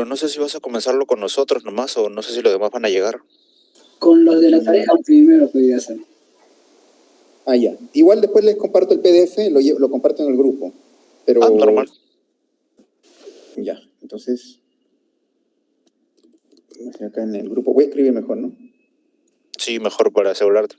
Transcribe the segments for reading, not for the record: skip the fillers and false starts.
Pero no sé si vas a comenzarlo con nosotros nomás o no sé si los demás van a llegar. Con los de la tarea primero podría hacer. Ah, ya. Igual después les comparto el PDF, lo comparto en el grupo. Pero... normal. Ya, entonces... acá en el grupo. Voy a escribir mejor, ¿no? Sí, mejor para asegurarte.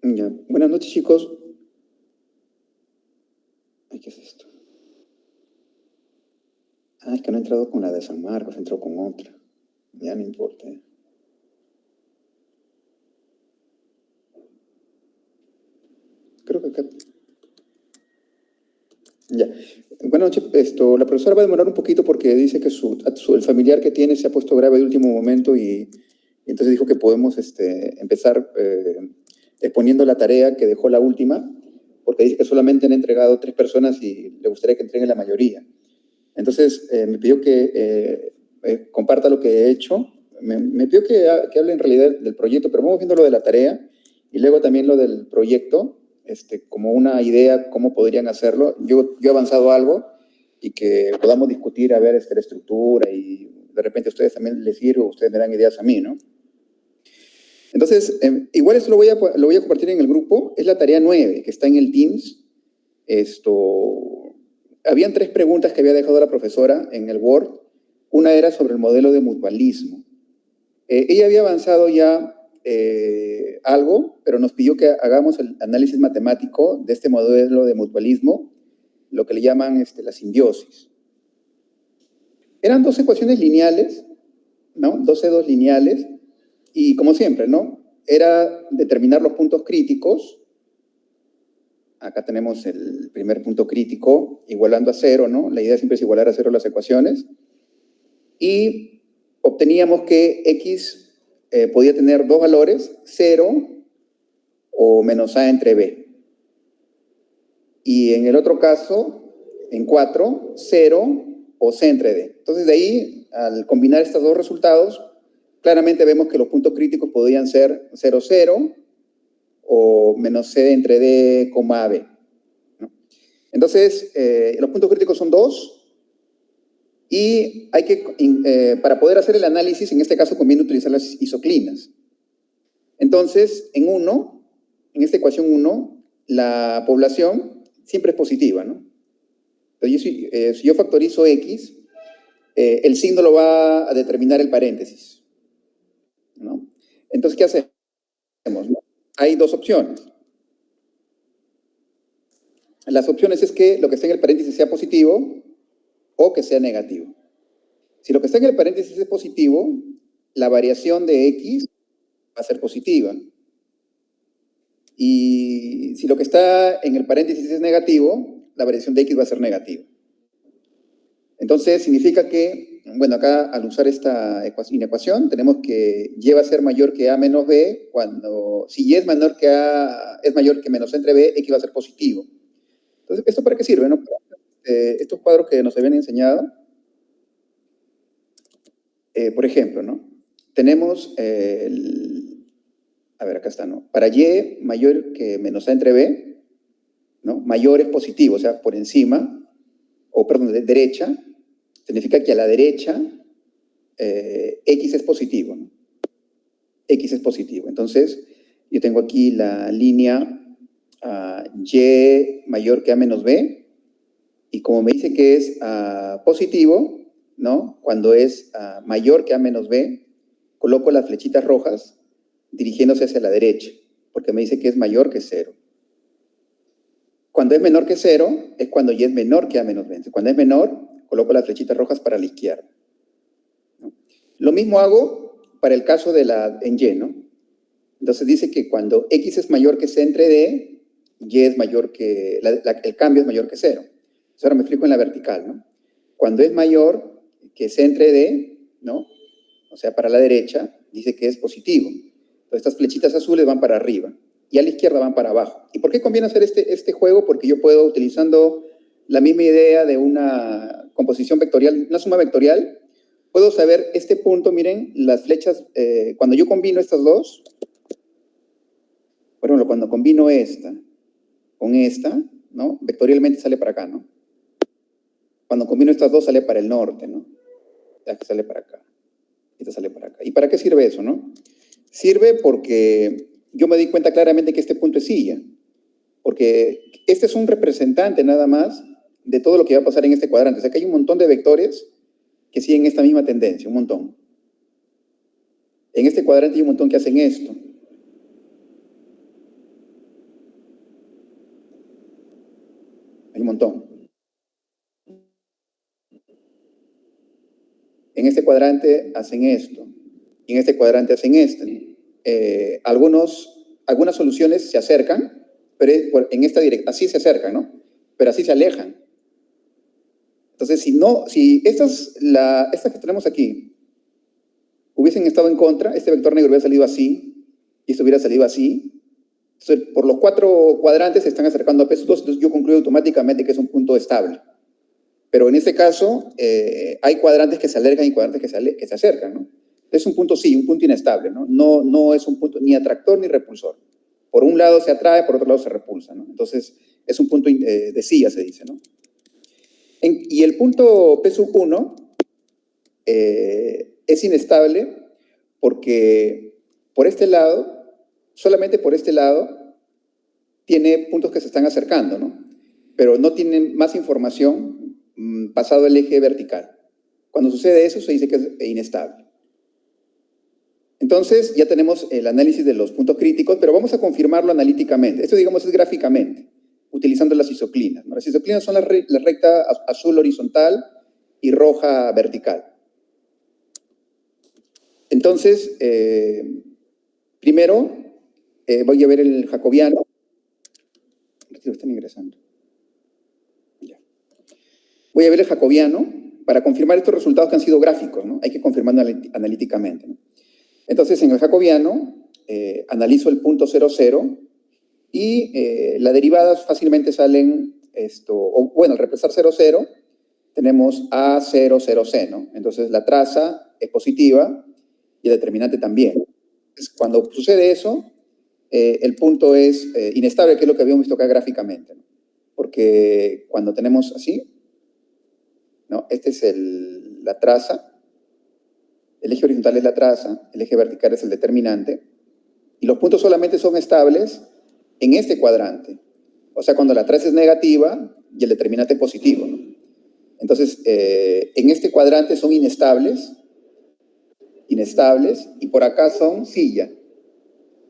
Ya. Buenas noches, chicos. Ay, ¿qué es esto? Ah, es que no he entrado con la de San Marcos, he entrado con otra. Ya no importa. Creo que acá... Ya. Buenas noches. La profesora va a demorar un poquito porque dice que el familiar que tiene se ha puesto grave de último momento y entonces dijo que podemos empezar exponiendo la tarea que dejó la última, porque dice que solamente han entregado 3 personas y le gustaría que entreguen la mayoría. Entonces, me pidió que comparta lo que he hecho. Me pidió que hable en realidad del proyecto, pero vamos viendo lo de la tarea y luego también lo del proyecto, como una idea, cómo podrían hacerlo. Yo he avanzado algo y que podamos discutir, a ver, la estructura y de repente a ustedes también les sirve o ustedes me dan ideas a mí, ¿no? Entonces, igual esto lo voy a compartir en el grupo. Es la tarea 9, que está en el Teams. Habían 3 preguntas que había dejado la profesora en el Word. Una era sobre el modelo de mutualismo. Ella había avanzado ya algo, pero nos pidió que hagamos el análisis matemático de este modelo de mutualismo, lo que le llaman la simbiosis. Eran 2 ecuaciones lineales, ¿no? 2 lineales, y como siempre, ¿no? Era determinar los puntos críticos. Acá tenemos el primer punto crítico, igualando a 0, ¿no? La idea siempre es igualar a 0 las ecuaciones. Y obteníamos que x podía tener 2 valores, 0 o menos a entre b. Y en el otro caso, en 4, 0 o c entre d. Entonces, de ahí, al combinar estos 2 resultados, claramente vemos que los puntos críticos podían ser 0, 0 o menos c entre d, b. ¿No? Entonces, los puntos críticos son 2. Y hay que, para poder hacer el análisis, en este caso conviene utilizar las isoclinas. Entonces, en esta ecuación 1, la población siempre es positiva, ¿no? Entonces, si yo factorizo x, el signo lo va a determinar el paréntesis, ¿no? Entonces, ¿qué hacemos? ¿No? Hay 2 opciones. Las opciones es que lo que esté en el paréntesis sea positivo o que sea negativo. Si lo que está en el paréntesis es positivo, la variación de x va a ser positiva. Y si lo que está en el paréntesis es negativo, la variación de x va a ser negativa. Entonces, significa que, bueno, acá al usar esta inecuación, tenemos que y va a ser mayor que a menos b, cuando, si y es mayor que menos c entre b, x va a ser positivo. Entonces, ¿esto para qué sirve, no? Estos cuadros que nos habían enseñado, por ejemplo, ¿no? Tenemos a ver, acá está, ¿no? Para y mayor que menos a entre b, ¿no? Mayor es positivo, o sea, por encima, o perdón, de derecha, significa que a la derecha x es positivo, ¿no? X es positivo. Entonces, yo tengo aquí la línea y mayor que a menos b, y como me dice que es positivo, ¿no? Cuando es mayor que a menos b, coloco las flechitas rojas dirigiéndose hacia la derecha, porque me dice que es mayor que 0. Cuando es menor que 0, es cuando y es menor que a menos 20. Cuando es menor, coloco las flechitas rojas para la izquierda, ¿no? Lo mismo hago para el caso de la en Y, ¿no? Entonces dice que cuando X es mayor que C entre D, Y es mayor que, el cambio es mayor que 0. Entonces ahora me explico en la vertical, ¿no? Cuando es mayor que C entre D, ¿no? O sea, para la derecha, dice que es positivo. Entonces estas flechitas azules van para arriba y a la izquierda van para abajo. ¿Y por qué conviene hacer este juego? Porque yo puedo, utilizando la misma idea de una composición vectorial, una suma vectorial, puedo saber este punto, miren, las flechas, cuando yo combino estas dos, por ejemplo, cuando combino esta con esta, ¿no? Vectorialmente sale para acá, ¿no? Cuando combino estas dos sale para el norte, ¿no? Ya que sale para acá. Esta sale para acá. ¿Y para qué sirve eso, no? Sirve porque yo me di cuenta claramente que este punto es silla. Porque este es un representante nada más de todo lo que va a pasar en este cuadrante. O sea que hay un montón de vectores que siguen esta misma tendencia, un montón. En este cuadrante hay un montón que hacen esto. Hay un montón. En este cuadrante hacen esto. Y en este cuadrante hacen esto. Algunas soluciones se acercan, pero en esta dirección, así se acercan, ¿no? Pero así se alejan. Entonces, si estas que tenemos aquí hubiesen estado en contra, este vector negro hubiera salido así, y esto hubiera salido así. Entonces, por los 4 cuadrantes se están acercando a P2, entonces yo concluyo automáticamente que es un punto estable. Pero en este caso, hay cuadrantes que se alejan y cuadrantes que se acercan, ¿no? Es un punto sí, un punto inestable, ¿no? No es un punto ni atractor ni repulsor. Por un lado se atrae, por otro lado se repulsa, ¿no? Entonces, es un punto de silla, se dice, ¿no? Y el punto P1 es inestable porque por este lado, solamente por este lado, tiene puntos que se están acercando, ¿no? Pero no tienen más información pasado el eje vertical. Cuando sucede eso, se dice que es inestable. Entonces, ya tenemos el análisis de los puntos críticos, pero vamos a confirmarlo analíticamente. Esto, digamos, es gráficamente, utilizando las isoclinas, ¿no? Las isoclinas son la recta azul horizontal y roja vertical. Entonces, primero, voy a ver el jacobiano. Están ingresando. Ya. Voy a ver el jacobiano para confirmar estos resultados que han sido gráficos, ¿no? Hay que confirmarlo analíticamente, ¿no? Entonces, en el jacobiano, analizo el punto 0, 0, y las derivadas fácilmente salen, al reemplazar 0, 0, tenemos A0, 0, C, ¿no? Entonces, la traza es positiva y el determinante también. Entonces, cuando sucede eso, el punto es inestable, que es lo que habíamos visto acá gráficamente, ¿no? Porque cuando tenemos así, ¿no? Este es la traza. El eje horizontal es la traza, el eje vertical es el determinante, y los puntos solamente son estables en este cuadrante. O sea, cuando la traza es negativa y el determinante es positivo, ¿no? Entonces, en este cuadrante son inestables, y por acá son silla.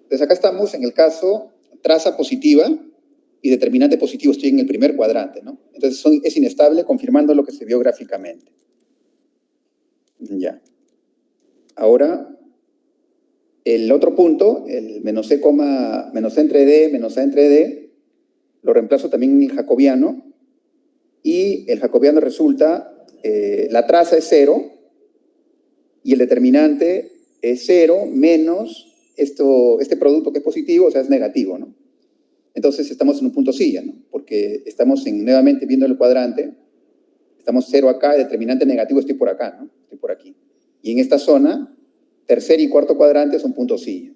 Entonces, acá estamos en el caso traza positiva y determinante positivo. Estoy en el primer cuadrante, ¿no? Entonces, es inestable, confirmando lo que se vio gráficamente. Ya. Ahora, el otro punto, el menos C entre D, menos A entre D, lo reemplazo también en el jacobiano, y el jacobiano resulta, la traza es 0, y el determinante es 0 menos este producto que es positivo, o sea, es negativo, ¿no? Entonces estamos en un punto silla, ¿no? Porque estamos nuevamente viendo el cuadrante, estamos 0 acá, el determinante negativo estoy por acá, ¿no? Estoy por aquí. Y en esta zona, tercer y cuarto cuadrante son puntos silla.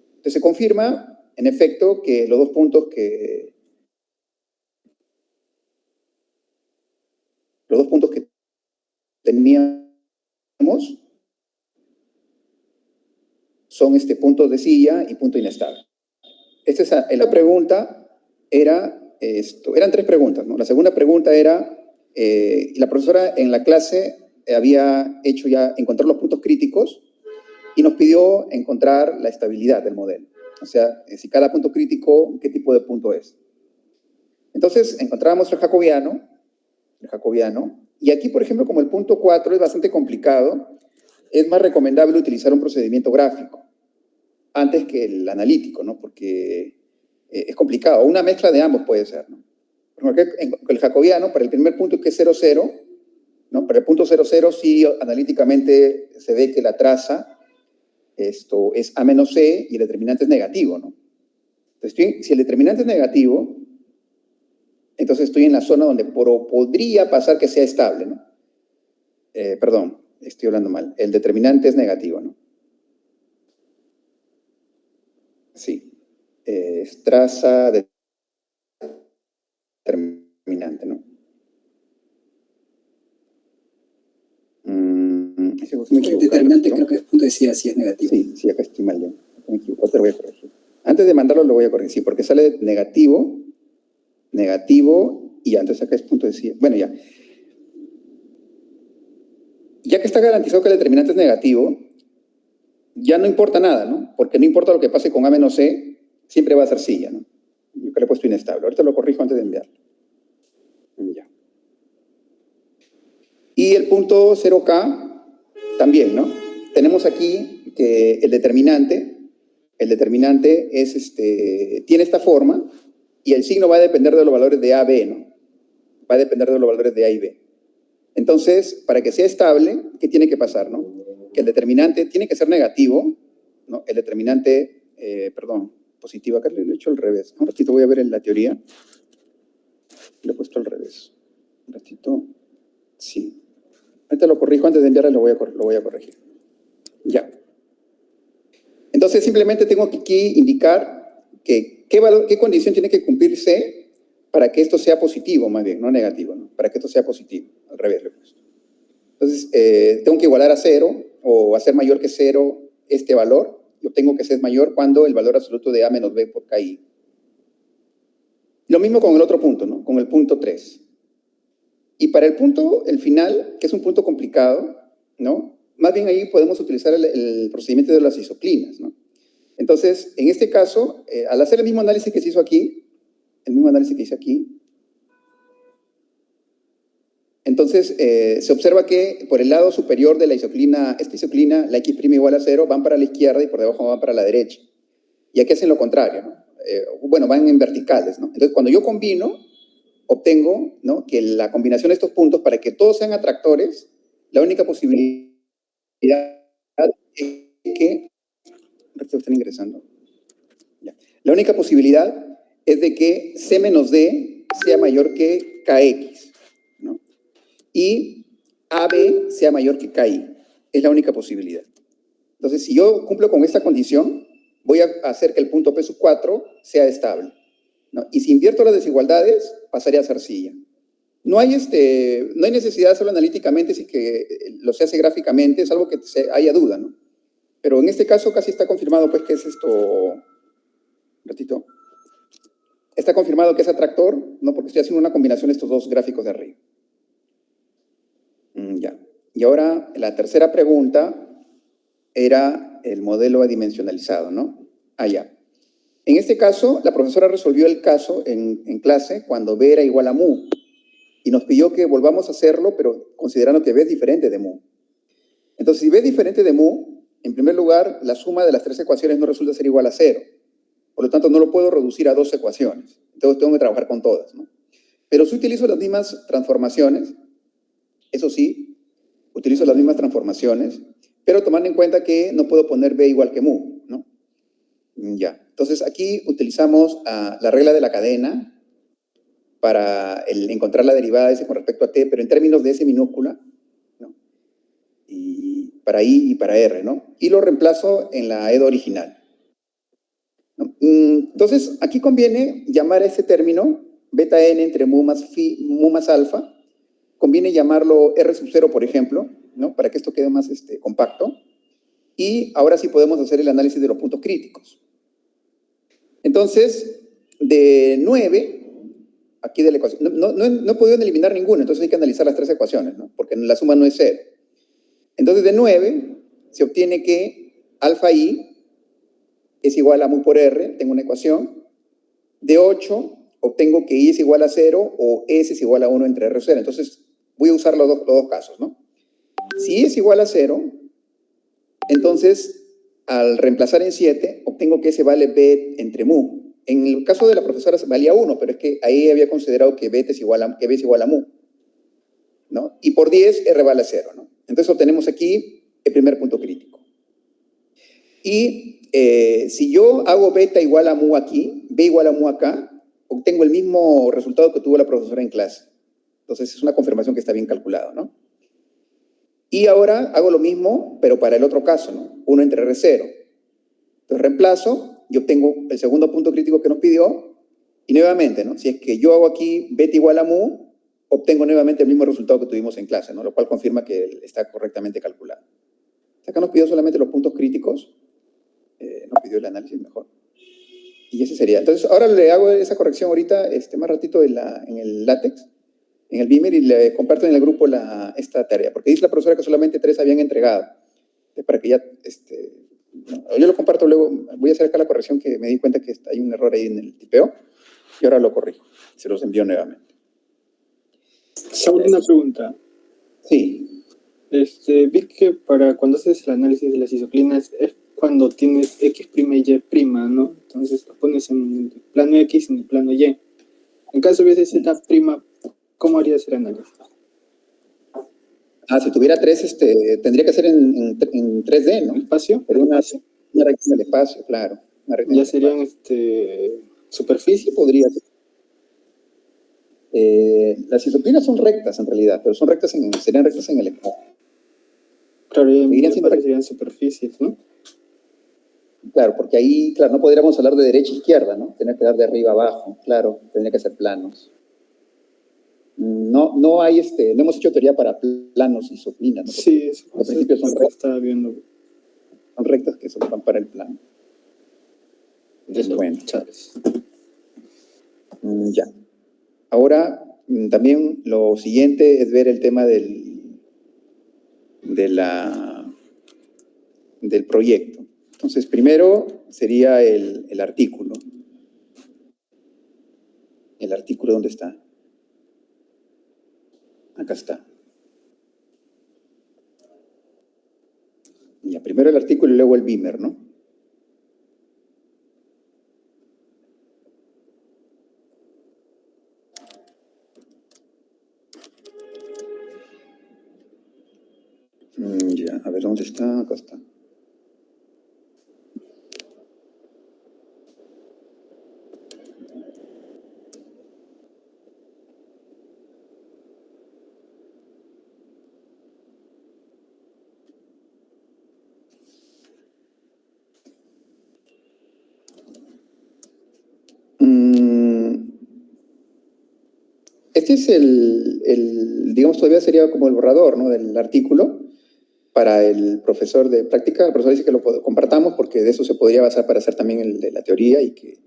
Entonces se confirma, en efecto, que los dos puntos que teníamos son puntos de silla y punto inestable. La pregunta eran 3 preguntas, ¿no? La segunda pregunta era, la profesora en la clase había hecho ya encontrar los puntos críticos y nos pidió encontrar la estabilidad del modelo. O sea, si cada punto crítico, ¿qué tipo de punto es? Entonces, encontrábamos el jacobiano, y aquí, por ejemplo, como el punto 4 es bastante complicado, es más recomendable utilizar un procedimiento gráfico antes que el analítico, ¿no? Porque es complicado. Una mezcla de ambos puede ser, ¿no? Porque en el jacobiano, para el primer punto que es 0, 0, ¿no? Para el punto 0, 0 sí analíticamente se ve que la traza esto es A menos C y el determinante es negativo, ¿no? Entonces, si el determinante es negativo, entonces estoy en la zona donde podría pasar que sea estable, ¿no? Perdón, estoy hablando mal. El determinante es negativo, ¿no? Sí. Es traza determinante, ¿no? El determinante creo que el punto decía si es negativo. Sí, acá estoy mal yo. Me equivoco, te lo voy a corregir. Antes de mandarlo lo voy a corregir, porque sale negativo, y ya, entonces acá es punto decía. Bueno, ya. Ya que está garantizado que el determinante es negativo, ya no importa nada, ¿no? Porque no importa lo que pase con A menos C, siempre va a ser silla, ¿no? Yo que le he puesto inestable. Ahorita lo corrijo antes de enviarlo. Ya. Y el punto 0K también, ¿no? Tenemos aquí que el determinante es tiene esta forma y el signo va a depender de los valores de A, B, ¿no? Va a depender de los valores de A y B. Entonces, para que sea estable, ¿qué tiene que pasar, no? Que el determinante tiene que ser negativo, ¿no? El determinante, positivo, acá lo he hecho al revés. Un ratito voy a ver en la teoría. Lo he puesto al revés. Un ratito. Sí. Ahorita lo corrijo, antes de enviarlo lo voy a corregir. Ya. Entonces, simplemente tengo que aquí indicar que qué condición tiene que cumplirse para que esto sea positivo, más bien, no negativo, ¿no? Para que esto sea positivo. Al revés lo he puesto. Entonces, tengo que igualar a 0 o hacer mayor que 0 este valor. Y obtengo que C es mayor cuando el valor absoluto de A menos B por KI. Lo mismo con el otro punto, ¿no? Con el punto 3. Y para el final, que es un punto complicado, ¿no? Más bien ahí podemos utilizar el procedimiento de las isoclinas, ¿no? Entonces, en este caso, al hacer el mismo análisis que se hizo aquí, entonces se observa que por el lado superior de la isoclina, esta isoclina, la X' igual a 0, van para la izquierda y por debajo van para la derecha. Y aquí hacen lo contrario, ¿no? Van en verticales, ¿no? Entonces, cuando yo combino, obtengo, ¿no?, que la combinación de estos puntos, para que todos sean atractores, la única posibilidad es que... ¿Están ingresando? Ya. La única posibilidad es de que C menos D sea mayor que KX, ¿no? Y AB sea mayor que KI. Es la única posibilidad. Entonces, si yo cumplo con esta condición, voy a hacer que el punto P sub 4 sea estable, ¿no? Y si invierto las desigualdades, pasaría a ser silla. No hay necesidad de hacerlo analíticamente, si que lo se hace gráficamente, es algo que haya duda, ¿no? Pero en este caso casi está confirmado, pues, que es esto... Un ratito. Está confirmado que es atractor, ¿no? Porque estoy haciendo una combinación de estos dos gráficos de arriba. Ya. Y ahora, la tercera pregunta era el modelo adimensionalizado, ¿no? Ya. En este caso, la profesora resolvió el caso en clase cuando B era igual a mu. Y nos pidió que volvamos a hacerlo, pero considerando que B es diferente de mu. Entonces, si B es diferente de mu, en primer lugar, la suma de las tres ecuaciones no resulta ser igual a 0. Por lo tanto, no lo puedo reducir a dos ecuaciones. Entonces, tengo que trabajar con todas, ¿no? Pero si utilizo las mismas transformaciones, eso sí, utilizo las mismas transformaciones, pero tomando en cuenta que no puedo poner B igual que mu, ¿no? Ya. Entonces, aquí utilizamos la regla de la cadena para encontrar la derivada de S con respecto a T, pero en términos de S minúscula, ¿no? Y para I y para R, ¿no? Y lo reemplazo en la EDO original, ¿no? Entonces, aquí conviene llamar a este término, beta n entre mu más alfa, conviene llamarlo R sub 0, por ejemplo, ¿no? Para que esto quede más compacto. Y ahora sí podemos hacer el análisis de los puntos críticos. Entonces, de 9, aquí de la ecuación, no he podido eliminar ninguna, entonces hay que analizar las tres ecuaciones, ¿no? Porque la suma no es 0. Entonces, de 9 se obtiene que alfa i es igual a mu por r, tengo una ecuación. De 8, obtengo que y es igual a 0 o s es igual a 1 entre r 0. Entonces, voy a usar los dos casos, ¿no? Si y es igual a 0, entonces, al reemplazar en 7, obtengo que s vale b entre mu. En el caso de la profesora valía 1, pero es que ahí había considerado que b es igual a mu, ¿no? Y por 10, r vale a 0, ¿no? Entonces, obtenemos aquí el primer punto crítico. Y si yo hago beta igual a mu aquí, b igual a mu acá, obtengo el mismo resultado que tuvo la profesora en clase. Entonces, es una confirmación que está bien calculado, ¿no? Y ahora hago lo mismo, pero para el otro caso, ¿no? 1 entre R0. Entonces, reemplazo y obtengo el segundo punto crítico que nos pidió. Y nuevamente, ¿no? Si es que yo hago aquí beta igual a mu, obtengo nuevamente el mismo resultado que tuvimos en clase, ¿no? Lo cual confirma que está correctamente calculado. Acá nos pidió solamente los puntos críticos. Nos pidió el análisis mejor. Y ese sería. Entonces, ahora le hago esa corrección ahorita, más ratito en el LaTeX, en el Beamer, y le comparto en el grupo esta tarea, porque dice la profesora que solamente 3 habían entregado. Para que ya, yo lo comparto luego, voy a hacer acá la corrección que me di cuenta que hay un error ahí en el tipeo, y ahora lo corrijo. Se los envío nuevamente. Saúl, una pregunta. Sí. Vi que para cuando haces el análisis de las isoclinas es cuando tienes X' y Y', ¿no? Entonces lo pones en el plano X y en el plano Y. En caso hubiese Z', ¿cómo harías el análisis? Si tuviera 3, tendría que ser en 3D, ¿no? ¿Espacio? Pero una recta del espacio, claro. Ya serían superficie. Podría ser. Las isoclinas son rectas en realidad, pero serían rectas en el espacio. Claro, serían superficies, ¿no? Claro, porque ahí, claro, no podríamos hablar de derecha e izquierda, ¿no? Tendría que dar de arriba a abajo, claro, tendría que ser planos. No hemos hecho teoría para planos isoclinas, ¿no? Sí, eso. Al principio son rectas. Estaba viendo. Son rectas que se van para el plano. Bueno, Chávez. Ya. Ahora, también lo siguiente es ver el tema del proyecto. Entonces, primero sería el artículo. ¿El artículo dónde está? Acá está. Ya, primero el artículo y luego el Beamer, ¿no? Ya, a ver, ¿dónde está? Acá está. Este es digamos, todavía sería como el borrador, ¿no? Del artículo para el profesor de práctica. El profesor dice que lo compartamos porque de eso se podría basar para hacer también el de la teoría y que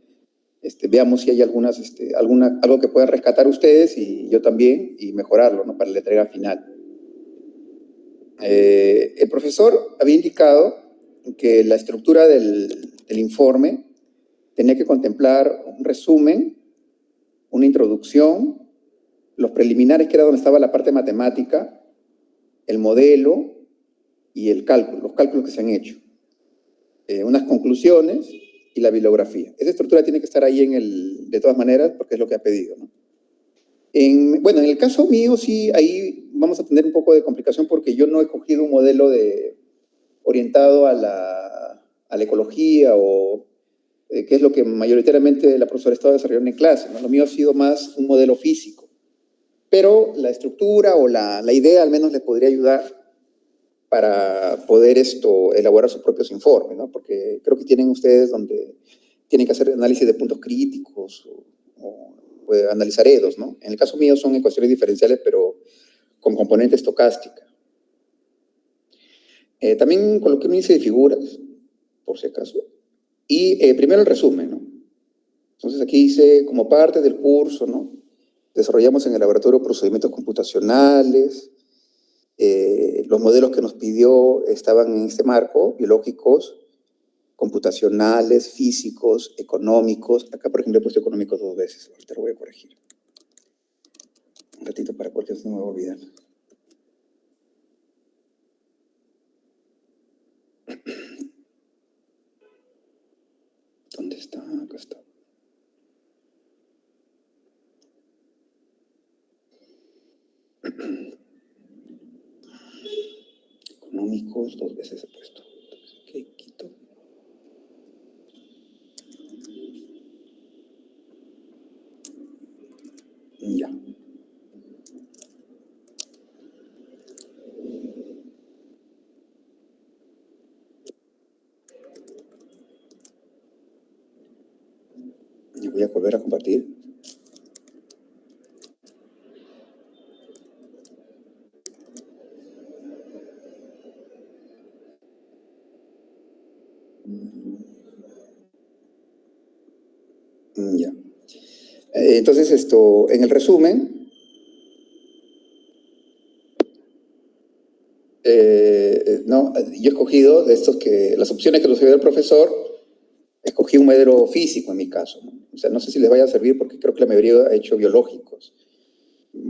veamos si hay algo que puedan rescatar ustedes y yo también y mejorarlo, ¿no? Para la entrega final. El profesor había indicado que la estructura del informe tenía que contemplar un resumen, una introducción, los preliminares, que era donde estaba la parte matemática, el modelo y el cálculo, los cálculos que se han hecho, unas conclusiones y la bibliografía. Esa estructura tiene que estar ahí de todas maneras, porque es lo que ha pedido, ¿no? Bueno, en el caso mío sí, ahí vamos a tener un poco de complicación porque yo no he cogido un modelo orientado a la ecología o que es lo que mayoritariamente la profesora estaba desarrollando en clase, ¿no? Lo mío ha sido más un modelo físico. Pero la estructura o la idea al menos les podría ayudar para poder elaborar sus propios informes, ¿no? Porque creo que tienen ustedes donde tienen que hacer análisis de puntos críticos o analizar EDOs, ¿no? En el caso mío son ecuaciones diferenciales, pero con componente estocástica. También coloqué un índice de figuras, por si acaso. Y primero el resumen, ¿no? Entonces aquí dice, como parte del curso, ¿no? Desarrollamos en el laboratorio procedimientos computacionales. Los modelos que nos pidió estaban en este marco, biológicos, computacionales, físicos, económicos. Acá, por ejemplo, he puesto económicos 2 veces. Ahorita lo voy a corregir. Un ratito para cualquier cosa no me voy a olvidar. ¿Dónde está? Acá está. Económicos 2 veces he puesto. Ok, quito. Ya. Y voy a volver a compartir. Ya. Entonces, en el resumen, ¿no? Yo he escogido de estos las opciones que nos dio el profesor, escogí un modelo físico en mi caso, ¿no? O sea, no sé si les vaya a servir porque creo que la mayoría ha hecho biológicos.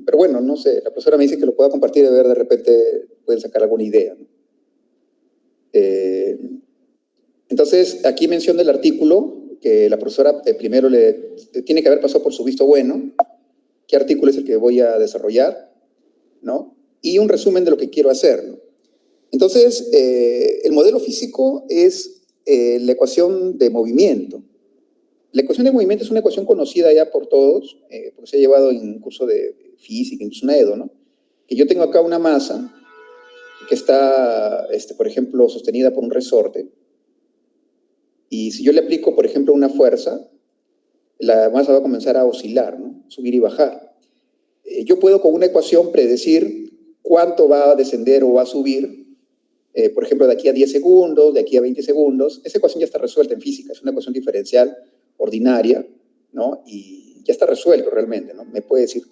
Pero bueno, no sé, la profesora me dice que lo pueda compartir y a ver, de repente pueden sacar alguna idea, ¿no? Entonces, aquí menciona el artículo que la profesora primero tiene que haber pasado por su visto bueno, qué artículo es el que voy a desarrollar, ¿no? Y un resumen de lo que quiero hacer, ¿no? Entonces, el modelo físico es la ecuación de movimiento. La ecuación de movimiento es una ecuación conocida ya por todos, porque se ha llevado en un curso de física, incluso una EDO, ¿no? Que yo tengo acá una masa que está, por ejemplo, sostenida por un resorte, y si yo le aplico, por ejemplo, una fuerza, la masa va a comenzar a oscilar, ¿no? Subir y bajar. Yo puedo con una ecuación predecir cuánto va a descender o va a subir, por ejemplo, de aquí a 10 segundos, de aquí a 20 segundos. Esa ecuación ya está resuelta en física, es una ecuación diferencial ordinaria, ¿no? Y ya está resuelto realmente, ¿no? Me puede decir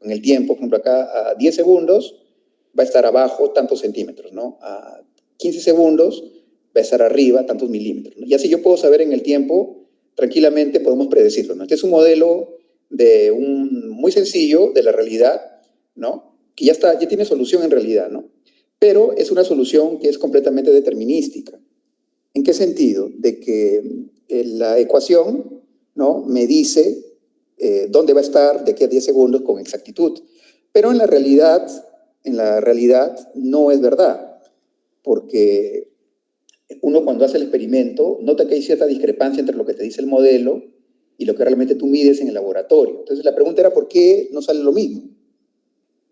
en el tiempo, por ejemplo, acá a 10 segundos va a estar abajo tantos centímetros, ¿no? A 15 segundos va a estar arriba tantos milímetros, ¿no? Y así yo puedo saber en el tiempo, tranquilamente podemos predecirlo, ¿no? Este es un modelo muy sencillo de la realidad, ¿no? Que ya tiene solución en realidad, ¿no? Pero es una solución que es completamente determinística. ¿En qué sentido? De que la ecuación, ¿no? Me dice dónde va a estar de aquí a 10 segundos con exactitud. Pero en la realidad no es verdad, porque uno cuando hace el experimento nota que hay cierta discrepancia entre lo que te dice el modelo y lo que realmente tú mides en el laboratorio. Entonces la pregunta era, ¿por qué no sale lo mismo?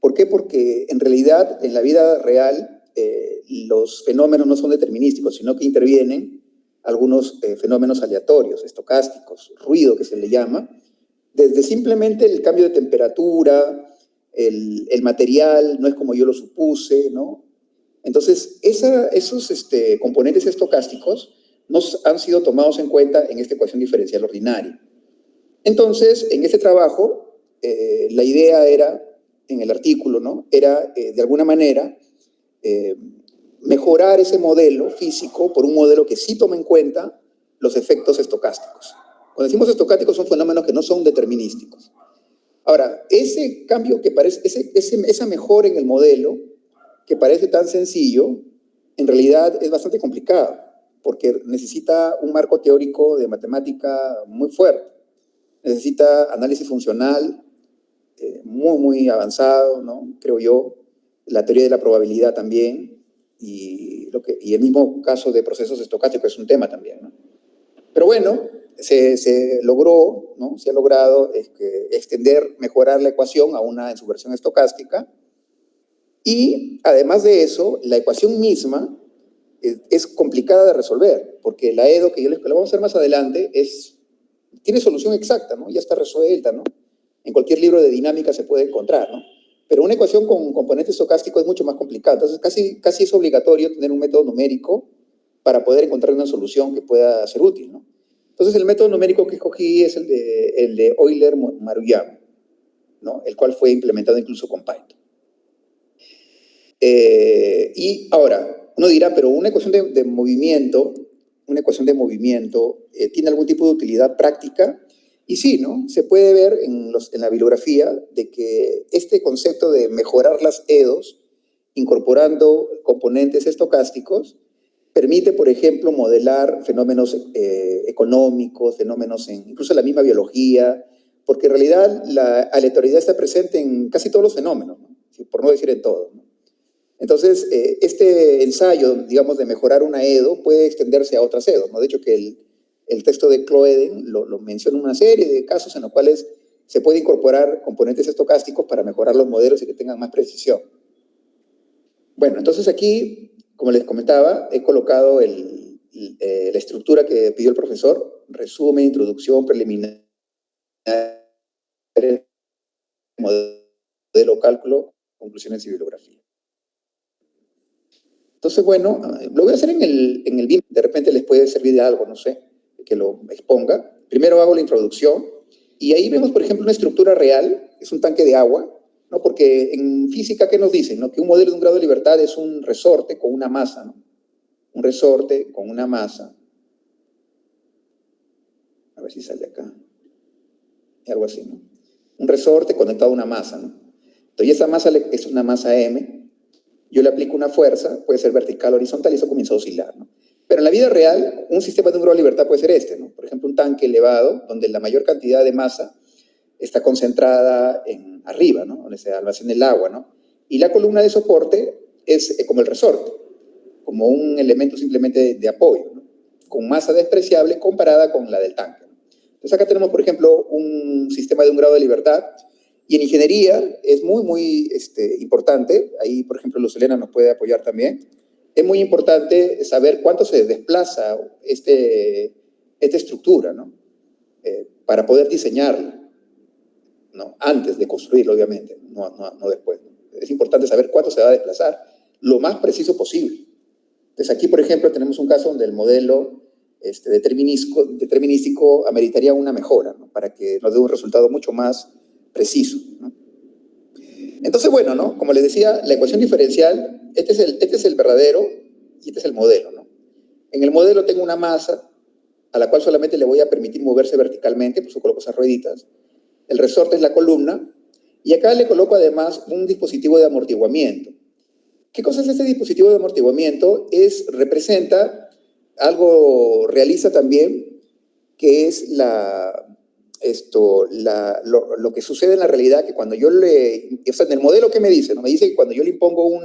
¿Por qué? Porque en realidad, en la vida real, los fenómenos no son determinísticos, sino que intervienen algunos fenómenos aleatorios, estocásticos, ruido que se le llama, desde simplemente el cambio de temperatura, el material no es como yo lo supuse, ¿no? Entonces, esos componentes estocásticos nos han sido tomados en cuenta en esta ecuación diferencial ordinaria. Entonces, en este trabajo, la idea era, en el artículo, ¿no? Era, de alguna manera, mejorar ese modelo físico por un modelo que sí toma en cuenta los efectos estocásticos. Cuando decimos estocásticos son fenómenos que no son determinísticos. Ahora, ese cambio que parece, esa mejora en el modelo, que parece tan sencillo, en realidad es bastante complicado, porque necesita un marco teórico de matemática muy fuerte. Necesita análisis funcional muy avanzado, ¿no? Creo yo. La teoría de la probabilidad también, y el mismo caso de procesos estocásticos es un tema también, ¿no? Pero bueno, se logró, ¿no? Se ha logrado extender, mejorar la ecuación en su versión estocástica, y además de eso, la ecuación misma es complicada de resolver, porque la EDO, que lo vamos a hacer más adelante, tiene solución exacta, ¿no? Ya está resuelta, ¿no? En cualquier libro de dinámica se puede encontrar, ¿no? Pero una ecuación con componente estocástico es mucho más complicada. Entonces, casi es obligatorio tener un método numérico para poder encontrar una solución que pueda ser útil, ¿no? Entonces, el método numérico que escogí es el de Euler-Maruyama, ¿no? El cual fue implementado incluso con Python. Y ahora, uno dirá, pero una ecuación de movimiento una ecuación de movimiento tiene algún tipo de utilidad práctica. Y sí, ¿no? Se puede ver en la bibliografía de que este concepto de mejorar las EDOs, incorporando componentes estocásticos, permite, por ejemplo, modelar fenómenos económicos, fenómenos incluso en la misma biología, porque en realidad la aleatoriedad está presente en casi todos los fenómenos, ¿no? Por no decir en todos, ¿no? Entonces, este ensayo, digamos, de mejorar una EDO puede extenderse a otras EDOs, ¿no? De hecho, que el texto de Kloeden lo menciona en una serie de casos en los cuales se puede incorporar componentes estocásticos para mejorar los modelos y que tengan más precisión. Bueno, entonces aquí, como les comentaba, he colocado la estructura que pidió el profesor: resumen, introducción, preliminar, modelo, cálculo, conclusiones y bibliografía. Entonces, bueno, lo voy a hacer en el BIM, de repente les puede servir de algo, no sé, que lo exponga. Primero hago la introducción, y ahí vemos, por ejemplo, una estructura real, es un tanque de agua, ¿no? Porque en física, ¿qué nos dicen, no? Que un modelo de un grado de libertad es un resorte con una masa, ¿no? Un resorte con una masa. A ver si sale acá. Algo así, ¿no? Un resorte conectado a una masa, ¿no? Entonces, esa masa es una masa M. Yo le aplico una fuerza, puede ser vertical o horizontal, y eso comienza a oscilar, ¿no? Pero en la vida real, un sistema de un grado de libertad puede ser este, ¿no? Por ejemplo, un tanque elevado, donde la mayor cantidad de masa está concentrada arriba, ¿no? Donde se almacena el agua, ¿no? Y la columna de soporte es como el resorte, como un elemento simplemente de apoyo, ¿no? Con masa despreciable comparada con la del tanque, ¿no? Entonces acá tenemos, por ejemplo, un sistema de un grado de libertad. Y en ingeniería es muy importante, ahí por ejemplo Luz Helena nos puede apoyar también, es muy importante saber cuánto se desplaza esta estructura, ¿no? Para poder diseñarla, ¿no? Antes de construirlo, obviamente, no después, ¿no? Es importante saber cuánto se va a desplazar, lo más preciso posible. Entonces aquí, por ejemplo, tenemos un caso donde el modelo determinístico ameritaría una mejora, ¿no? Para que nos dé un resultado mucho más preciso, ¿no? Entonces, bueno, ¿no? Como les decía, la ecuación diferencial, este es el verdadero y este es el modelo, ¿no? En el modelo tengo una masa a la cual solamente le voy a permitir moverse verticalmente, por eso coloco esas rueditas. El resorte es la columna, y acá le coloco además un dispositivo de amortiguamiento. ¿Qué cosa es este dispositivo de amortiguamiento? Representa algo realista también, que es lo que sucede en la realidad, que cuando yo en el modelo, ¿qué me dice? ¿No? Me dice que cuando yo le impongo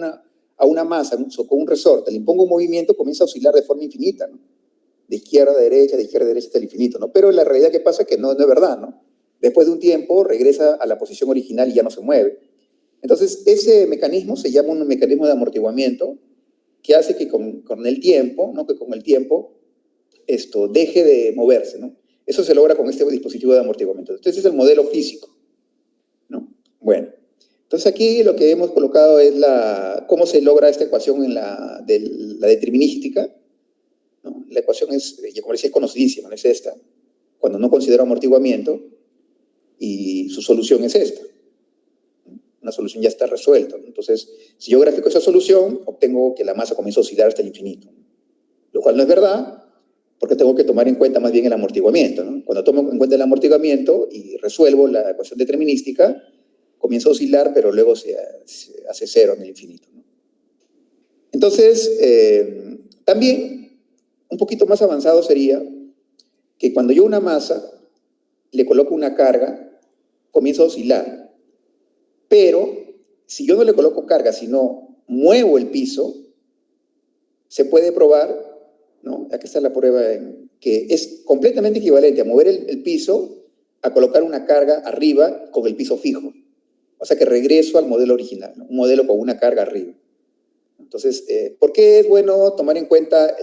a una masa con un resorte, le impongo un movimiento, comienza a oscilar de forma infinita, ¿no? De izquierda a derecha hasta el infinito, ¿no? Pero la realidad que pasa es que no es verdad, ¿no? Después de un tiempo regresa a la posición original y ya no se mueve. Entonces, ese mecanismo se llama un mecanismo de amortiguamiento, que hace que con el tiempo, ¿no? Que con el tiempo esto deje de moverse, ¿no? Eso se logra con este dispositivo de amortiguamiento. Entonces, es el modelo físico, ¿no? Bueno, entonces aquí lo que hemos colocado es cómo se logra esta ecuación la determinística, ¿no? La ecuación es, como decía, es conocidísima, ¿no? Es esta, cuando no considero amortiguamiento, y su solución es esta. Una solución ya está resuelta, ¿no? Entonces, si yo grafico esa solución, obtengo que la masa comienza a oscilar hasta el infinito, ¿no? Lo cual no es verdad, porque tengo que tomar en cuenta más bien el amortiguamiento, ¿no? Cuando tomo en cuenta el amortiguamiento y resuelvo la ecuación determinística, comienza a oscilar, pero luego se hace cero en el infinito, ¿no? Entonces, también un poquito más avanzado sería que cuando yo a una masa le coloco una carga, comienza a oscilar. Pero si yo no le coloco carga, sino muevo el piso, se puede probar, ¿no? Aquí está la prueba, que es completamente equivalente a mover el piso a colocar una carga arriba con el piso fijo. O sea que regreso al modelo original, ¿no? Un modelo con una carga arriba. Entonces, ¿por qué es bueno tomar en cuenta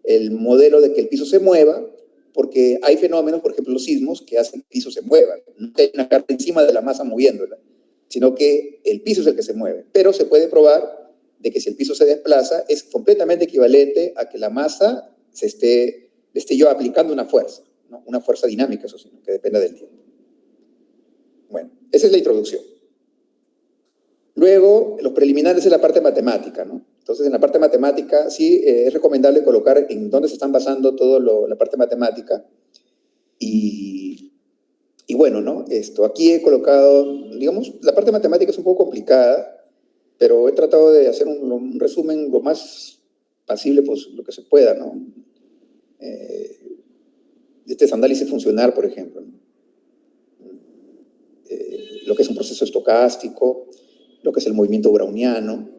el modelo de que el piso se mueva? Porque hay fenómenos, por ejemplo, los sismos, que hacen que el piso se mueva. No hay una carga encima de la masa moviéndola, sino que el piso es el que se mueve. Pero se puede probar de que si el piso se desplaza, es completamente equivalente a que la masa le esté yo aplicando una fuerza, ¿no? Una fuerza dinámica, eso sí, que dependa del tiempo. Bueno, esa es la introducción. Luego, los preliminares es la parte matemática, ¿no? Entonces, en la parte matemática, sí es recomendable colocar en dónde se están basando toda la parte matemática. Y bueno, ¿no? Aquí he colocado, digamos, la parte matemática es un poco complicada, pero he tratado de hacer un resumen lo más pasible, pues, lo que se pueda, ¿no? Este es análisis funcional, por ejemplo, ¿no? Lo que es un proceso estocástico, lo que es el movimiento browniano,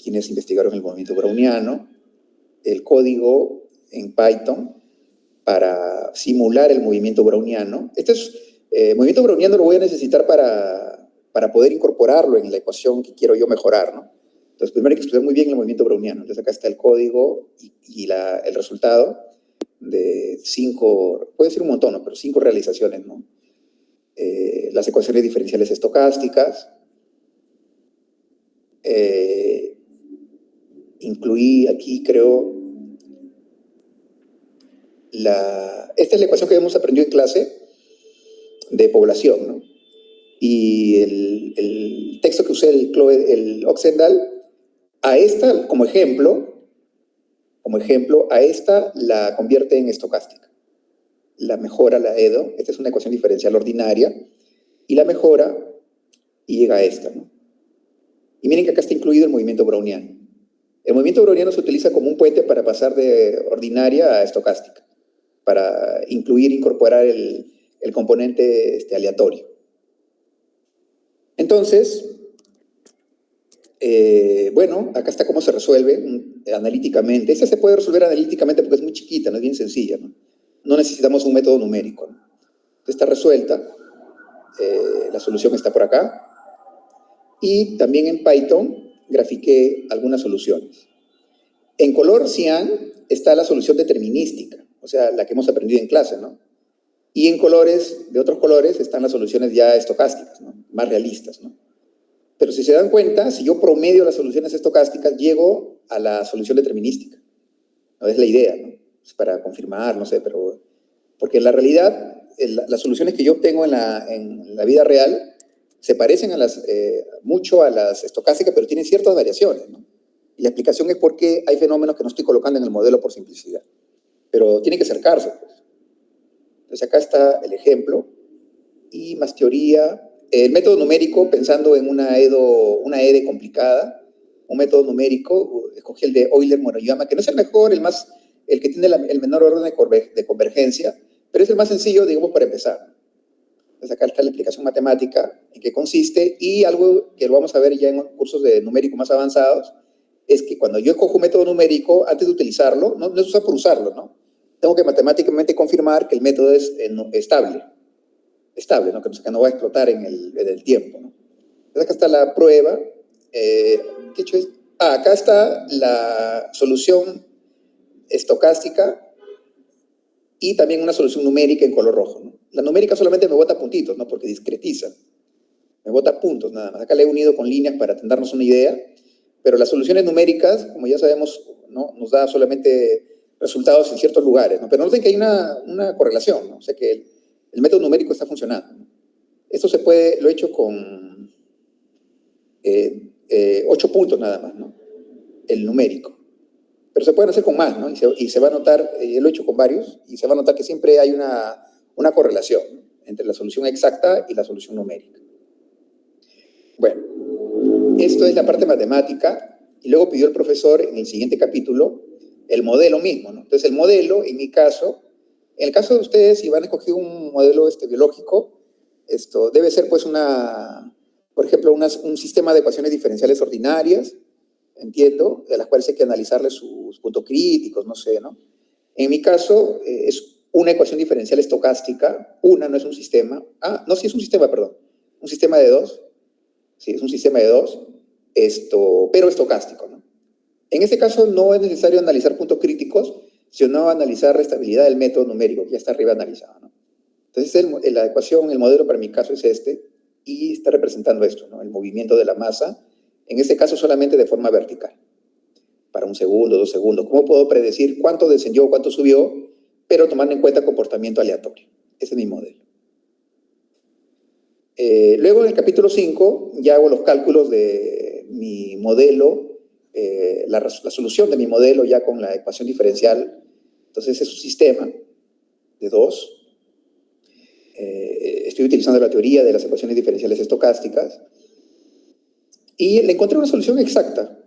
quienes investigaron el movimiento browniano, el código en Python para simular el movimiento browniano. Movimiento browniano lo voy a necesitar para poder incorporarlo en la ecuación que quiero yo mejorar, ¿no? Entonces, primero hay que estudiar muy bien el movimiento browniano. Entonces, acá está el código y el resultado de 5, puede ser un montón, ¿no? Pero 5 realizaciones, ¿no? Las ecuaciones diferenciales estocásticas. Incluí aquí, creo, esta es la ecuación que hemos aprendido en clase de población, ¿no? Y el texto que usé, el Oxendal, a esta, como ejemplo, a esta la convierte en estocástica. La mejora la EDO, esta es una ecuación diferencial ordinaria, y la mejora y llega a esta, ¿no? Y miren que acá está incluido el movimiento browniano. El movimiento browniano se utiliza como un puente para pasar de ordinaria a estocástica, para incorporar el componente aleatorio. Entonces, bueno, acá está cómo se resuelve analíticamente. Esta se puede resolver analíticamente porque es muy chiquita, no es bien sencilla, ¿no? No necesitamos un método numérico, ¿no? Está resuelta, la solución está por acá. Y también en Python grafiqué algunas soluciones. En color cian está la solución determinística, o sea, la que hemos aprendido en clase, ¿no? Y en colores, de otros colores, están las soluciones ya estocásticas, ¿no? Más realistas, ¿no? Pero si se dan cuenta, si yo promedio las soluciones estocásticas, llego a la solución determinística. ¿No? Es la idea, ¿no? Es para confirmar, no sé, pero... Porque en la realidad, las soluciones que yo obtengo en la vida real se parecen mucho a las estocásticas, pero tienen ciertas variaciones, ¿no? Y la explicación es por qué hay fenómenos que no estoy colocando en el modelo por simplicidad. Pero tiene que acercarse, pues. Entonces acá está el ejemplo. Y más teoría. El método numérico, pensando en una EDE complicada, un método numérico, escogí el de Euler-Murayama, que no es el mejor, el que tiene el menor orden de convergencia, pero es el más sencillo, digamos, para empezar. Entonces acá está la explicación matemática, en qué consiste, y algo que lo vamos a ver ya en cursos de numérico más avanzados, es que cuando yo escojo un método numérico, antes de utilizarlo, no es usar por usarlo, ¿no? Tengo que matemáticamente confirmar que el método es estable, ¿no? Que no va a explotar en el tiempo, ¿no? Entonces acá está la prueba. ¿Qué he hecho es? Acá está la solución estocástica y también una solución numérica en color rojo, ¿no? La numérica solamente me bota puntitos, ¿no? Porque discretiza. Me bota puntos nada más. Acá le he unido con líneas para darnos una idea, pero las soluciones numéricas, como ya sabemos, ¿no? Nos da solamente resultados en ciertos lugares, ¿no? Pero noten que hay una correlación, ¿no? O sea que el método numérico está funcionando, ¿no? Esto lo he hecho con 8 puntos nada más, ¿no? El numérico. Pero se pueden hacer con más, ¿no? Y se va a notar, lo he hecho con varios, y se va a notar que siempre hay una correlación, ¿no? Entre la solución exacta y la solución numérica. Bueno, esto es la parte matemática, y luego pidió el profesor en el siguiente capítulo el modelo mismo, ¿no? Entonces, el modelo, en mi caso, en el caso de ustedes, si van a escoger un modelo biológico, esto debe ser, pues, por ejemplo, un sistema de ecuaciones diferenciales ordinarias, entiendo, de las cuales hay que analizarle sus puntos críticos, no sé, ¿no? En mi caso, es una ecuación diferencial estocástica, no es un sistema. No, sí es un sistema, perdón. Un sistema de 2. Sí, es un sistema de 2, pero estocástico, ¿no? En este caso no es necesario analizar puntos críticos, sino analizar la estabilidad del método numérico, que ya está arriba analizado, ¿no? Entonces, la ecuación, el modelo para mi caso es y está representando esto, ¿no? El movimiento de la masa, en este caso solamente de forma vertical, para 1 segundo, 2 segundos. ¿Cómo puedo predecir cuánto descendió, cuánto subió, pero tomando en cuenta comportamiento aleatorio? Ese es mi modelo. Luego, en el capítulo 5, ya hago los cálculos de mi modelo la solución de mi modelo ya con la ecuación diferencial. Entonces es un sistema de dos. Estoy utilizando la teoría de las ecuaciones diferenciales estocásticas y le encontré una solución exacta.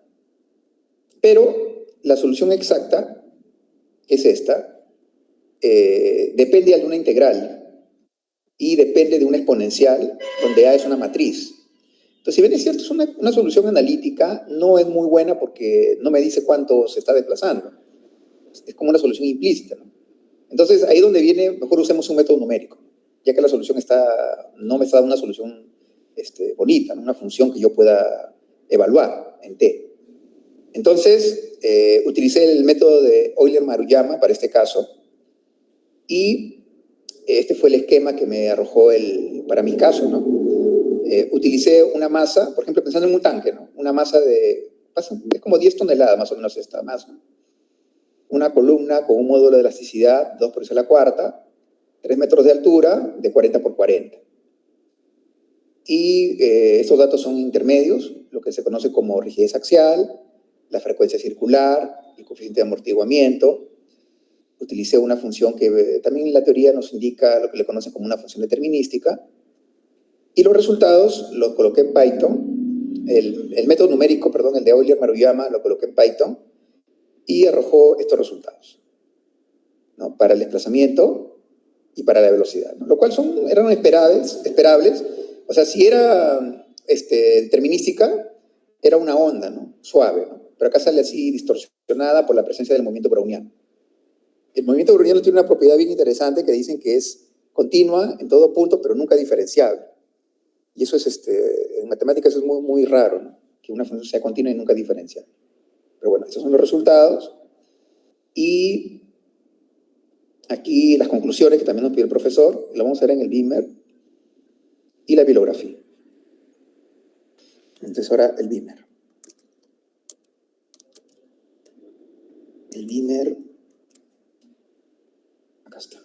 Pero la solución exacta es esta. Depende de una integral y depende de una exponencial donde A es una matriz. Entonces, si bien es cierto, es una solución analítica, no es muy buena porque no me dice cuánto se está desplazando. Es como una solución implícita, ¿no? Entonces, ahí donde viene, mejor usemos un método numérico, ya que la solución no me está dando una solución bonita, ¿no? Una función que yo pueda evaluar en T. Entonces, utilicé el método de Euler-Maruyama para este caso, y este fue el esquema que me arrojó para mi caso, ¿no? Utilicé una masa, por ejemplo, pensando en un tanque, ¿no? Una masa es como 10 toneladas más o menos esta masa. Una columna con un módulo de elasticidad, 2 por 10 a la cuarta, 3 metros de altura, de 40 por 40. Y estos datos son intermedios, lo que se conoce como rigidez axial, la frecuencia circular, el coeficiente de amortiguamiento. Utilicé una función que también la teoría nos indica lo que le conocen como una función determinística. Y los resultados los coloqué en Python. El método numérico, perdón, el de Euler-Maruyama, lo coloqué en Python y arrojó estos resultados, ¿no? Para el desplazamiento y para la velocidad, ¿no? Lo cual eran esperables. O sea, si era determinística, era una onda, ¿no? Suave, ¿no? Pero acá sale así distorsionada por la presencia del movimiento browniano. El movimiento browniano tiene una propiedad bien interesante que dicen que es continua en todo punto, pero nunca diferenciable. Y eso en matemáticas es muy, muy raro, ¿no? Que una función sea continua y nunca diferenciable. Pero bueno, estos son los resultados. Y aquí las conclusiones que también nos pide el profesor, lo vamos a ver en el Beamer, y la bibliografía. Entonces ahora el Beamer. El Beamer, acá está.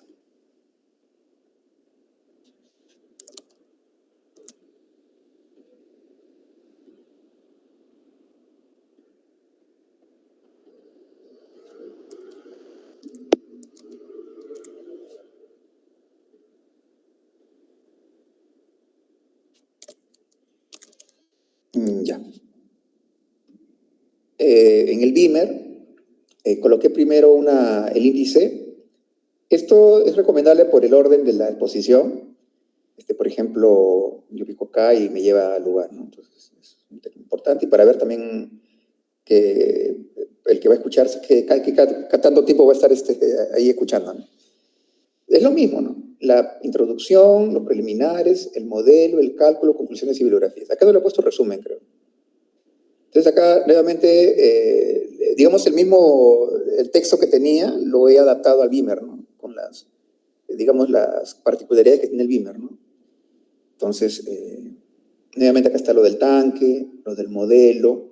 Ya. En el Beamer coloqué primero el índice. Esto es recomendable por el orden de la exposición. Por ejemplo, yo pico acá y me lleva al lugar, ¿no? Entonces es importante, y para ver también que el que va a escucharse, que tanto tiempo va a estar ahí escuchando, ¿no? Es lo mismo, ¿no? La introducción, los preliminares, el modelo, el cálculo, conclusiones y bibliografías. Acá no le he puesto resumen, creo. Entonces acá, nuevamente, digamos el texto que tenía, lo he adaptado al Beamer, ¿no? Con las particularidades que tiene el Beamer, ¿no? Entonces, nuevamente acá está lo del tanque, lo del modelo,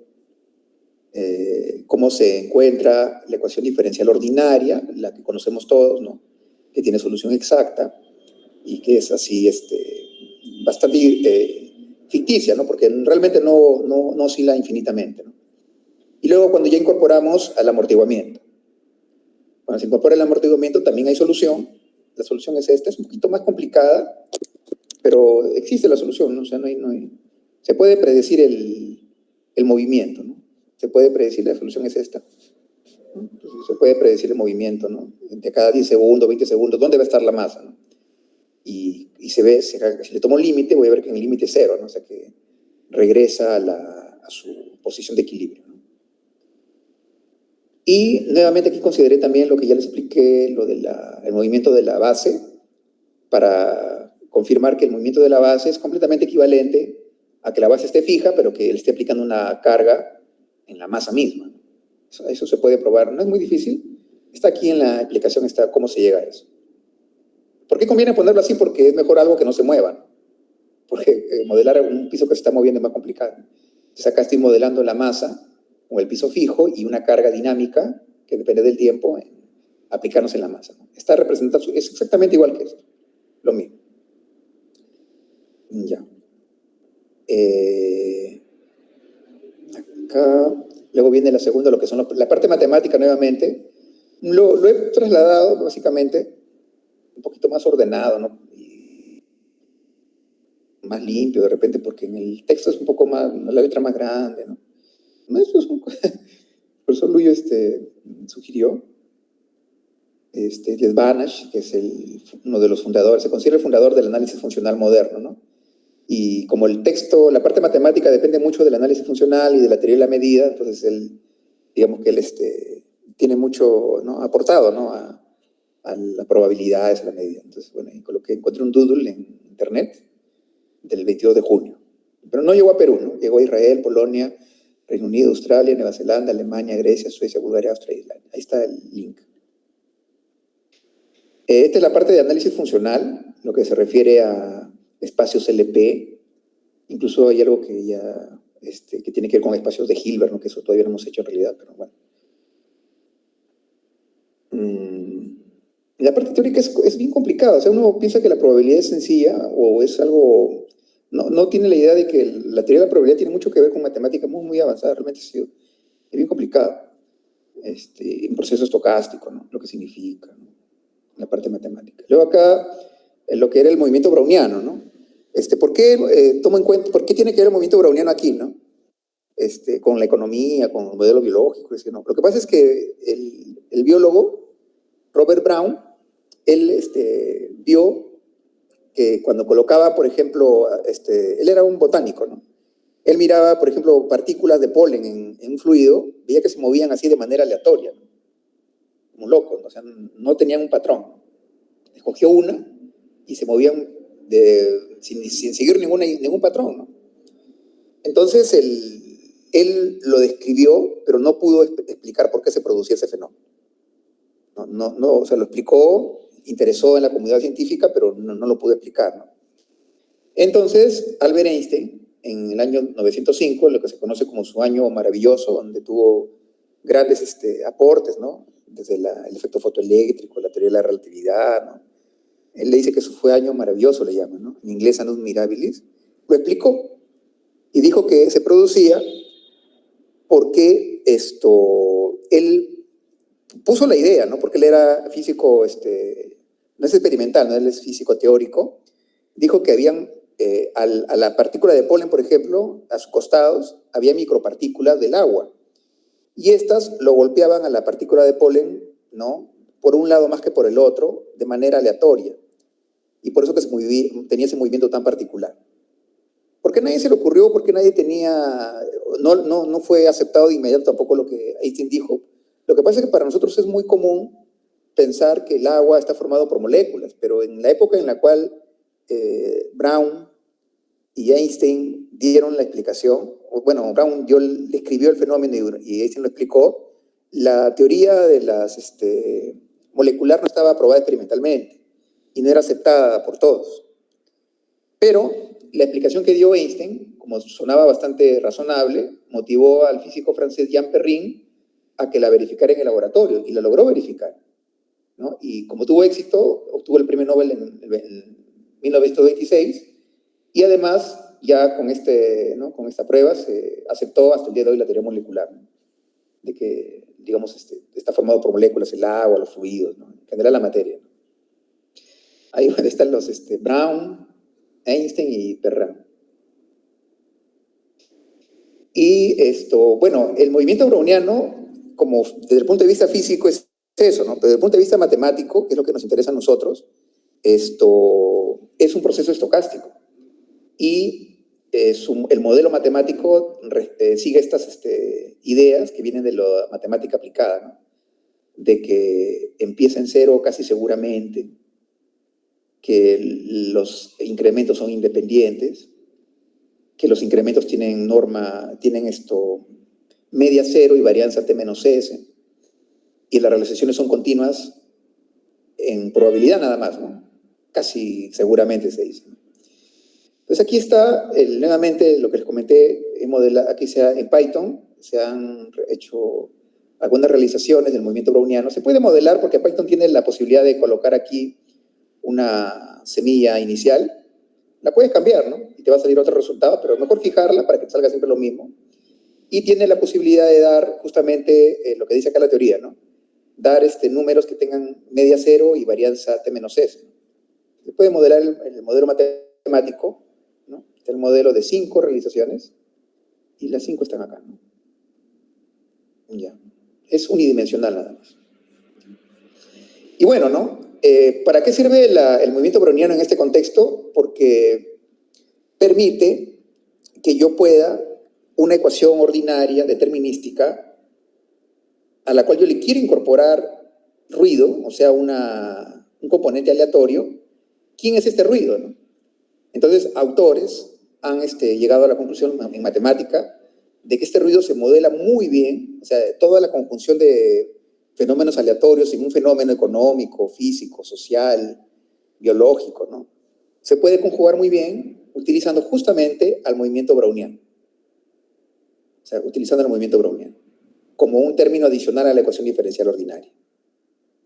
cómo se encuentra la ecuación diferencial ordinaria, la que conocemos todos, ¿no? Que tiene solución exacta y que es así bastante ficticia, ¿no? Porque realmente no oscila infinitamente, ¿no? Y luego cuando ya incorporamos al amortiguamiento. Cuando se incorpora el amortiguamiento también hay solución. La solución es esta, es un poquito más complicada, pero existe la solución, ¿no? O sea, se puede predecir el movimiento, ¿no? Se puede predecir, la solución es esta. Entonces, se puede predecir el movimiento, ¿no? De cada 10 segundos, 20 segundos, ¿dónde va a estar la masa, ¿no? Y se ve, si le tomo un límite, voy a ver que en el límite es cero, ¿no? O sea, que regresa a su posición de equilibrio, ¿no? Y nuevamente aquí consideré también lo que ya les expliqué, el movimiento de la base, para confirmar que el movimiento de la base es completamente equivalente a que la base esté fija, pero que él esté aplicando una carga en la masa misma, ¿no? Eso se puede probar, no es muy difícil. Está aquí en la explicación, está cómo se llega a eso. ¿Por qué conviene ponerlo así? Porque es mejor algo que no se mueva, ¿no? Porque modelar un piso que se está moviendo es más complicado. Entonces acá estoy modelando la masa con el piso fijo y una carga dinámica que depende del tiempo aplicarnos en la masa, ¿no? Esta representación es exactamente igual que esto, lo mismo. Ya. Acá, luego viene la segunda, lo que son la parte matemática nuevamente. Lo he trasladado básicamente un poquito más ordenado, ¿no? Y más limpio de repente, porque en el texto es un poco más, la letra más grande, ¿no? Eso es el profesor Luyo sugirió. Les Banach, que es uno de los fundadores, se considera el fundador del análisis funcional moderno, ¿no? Y como el texto, la parte matemática depende mucho del análisis funcional y de la teoría de la medida, entonces digamos que él tiene mucho, ¿no?, aportado, ¿no?, a las probabilidades, a la medida. Entonces, bueno, encontré un doodle en internet del 22 de junio. Pero no llegó a Perú, ¿no? Llegó a Israel, Polonia, Reino Unido, Australia, Nueva Zelanda, Alemania, Grecia, Suecia, Bulgaria, Austria, Islandia. Ahí está el link. Esta es la parte de análisis funcional, lo que se refiere a espacios LP. Incluso hay algo que ya que tiene que ver con espacios de Hilbert, ¿no?, que eso todavía no hemos hecho en realidad, pero bueno. La parte teórica es bien complicada. O sea, uno piensa que la probabilidad es sencilla o es algo... No tiene la idea de que la teoría de la probabilidad tiene mucho que ver con matemática muy, muy avanzada. Realmente es bien complicado. Un proceso estocástico, ¿no?, lo que significa, ¿no?, la parte matemática. Luego acá, lo que era el movimiento browniano, ¿no? ¿Por qué tomo en cuenta, por qué tiene que ver el movimiento browniano aquí, ¿no? Con la economía, con el modelo biológico, ¿no? Lo que pasa es que el biólogo Robert Brown, él vio que cuando colocaba, por ejemplo, él era un botánico, ¿no? Él miraba, por ejemplo, partículas de polen en un fluido, veía que se movían así de manera aleatoria, ¿no?, como locos, ¿no? O sea, no tenían un patrón. Escogió una y se movían sin seguir ningún patrón, ¿no? Entonces, él lo describió, pero no pudo explicar por qué se producía ese fenómeno. O sea, lo explicó, interesó en la comunidad científica, pero no lo pudo explicar, ¿no? Entonces, Albert Einstein, en el año 905, lo que se conoce como su año maravilloso, donde tuvo grandes aportes, ¿no?, desde el efecto fotoeléctrico, la teoría de la relatividad, ¿no? Él le dice que eso fue año maravilloso, le llama, ¿no?, en inglés annus mirabilis. Lo explicó y dijo que se producía porque él puso la idea, ¿no?, porque él era físico, no es experimental, ¿no?, él es físico teórico. Dijo que habían, a la partícula de polen, por ejemplo, a sus costados, había micropartículas del agua. Y estas lo golpeaban a la partícula de polen, ¿no?, por un lado más que por el otro, de manera aleatoria. Y por eso que tenía ese movimiento tan particular. ¿Por qué nadie se le ocurrió? ¿Por qué nadie no fue aceptado de inmediato tampoco lo que Einstein dijo? Lo que pasa es que para nosotros es muy común pensar que el agua está formado por moléculas, pero en la época en la cual Brown y Einstein dieron la explicación, bueno, Brown escribió el fenómeno y Einstein lo explicó, la teoría de las molecular no estaba aprobada experimentalmente y no era aceptada por todos. Pero la explicación que dio Einstein, como sonaba bastante razonable, motivó al físico francés Jean Perrin a que la verificara en el laboratorio, y la logró verificar, ¿no? Y como tuvo éxito, obtuvo el premio Nobel en 1926, y además, ya con esta prueba, se aceptó hasta el día de hoy la teoría molecular, ¿no?, de que, digamos, está formado por moléculas, el agua, los fluidos, ¿no?, en general la materia, ¿no? Ahí están los Brown, Einstein y Perrin. Y bueno, el movimiento browniano, como desde el punto de vista físico es eso, ¿no? Pero desde el punto de vista matemático, que es lo que nos interesa a nosotros, es un proceso estocástico. Y el modelo matemático sigue estas ideas que vienen de la matemática aplicada, ¿no?, de que empieza en cero casi seguramente, que los incrementos son independientes, que los incrementos tienen media cero y varianza t menos s, y las realizaciones son continuas en probabilidad nada más, ¿no? Casi seguramente se dice, ¿no? Entonces aquí está, nuevamente, lo que les comenté, aquí en Python se han hecho algunas realizaciones del movimiento browniano. Se puede modelar porque Python tiene la posibilidad de colocar aquí una semilla inicial. La puedes cambiar, ¿no?, y te va a salir otro resultado, pero mejor fijarla para que te salga siempre lo mismo. y tiene la posibilidad de dar justamente lo que dice acá la teoría, ¿no? Dar números que tengan media cero y varianza t menos s. Se puede modelar el modelo matemático, ¿no? Está el modelo de 5 realizaciones y las 5 están acá, ¿no? Ya. Es unidimensional nada más. Y bueno, ¿no? ¿Para qué sirve el movimiento browniano en este contexto? Porque permite que yo pueda una ecuación ordinaria determinística a la cual yo le quiero incorporar ruido, o sea, un componente aleatorio. ¿Quién es este ruido, no? Entonces, autores han llegado a la conclusión en matemática de que este ruido se modela muy bien, o sea, toda la conjunción de fenómenos aleatorios en un fenómeno económico, físico, social, biológico, ¿no? Se puede conjugar muy bien utilizando justamente al movimiento browniano. O sea, utilizando el movimiento browniano como un término adicional a la ecuación diferencial ordinaria.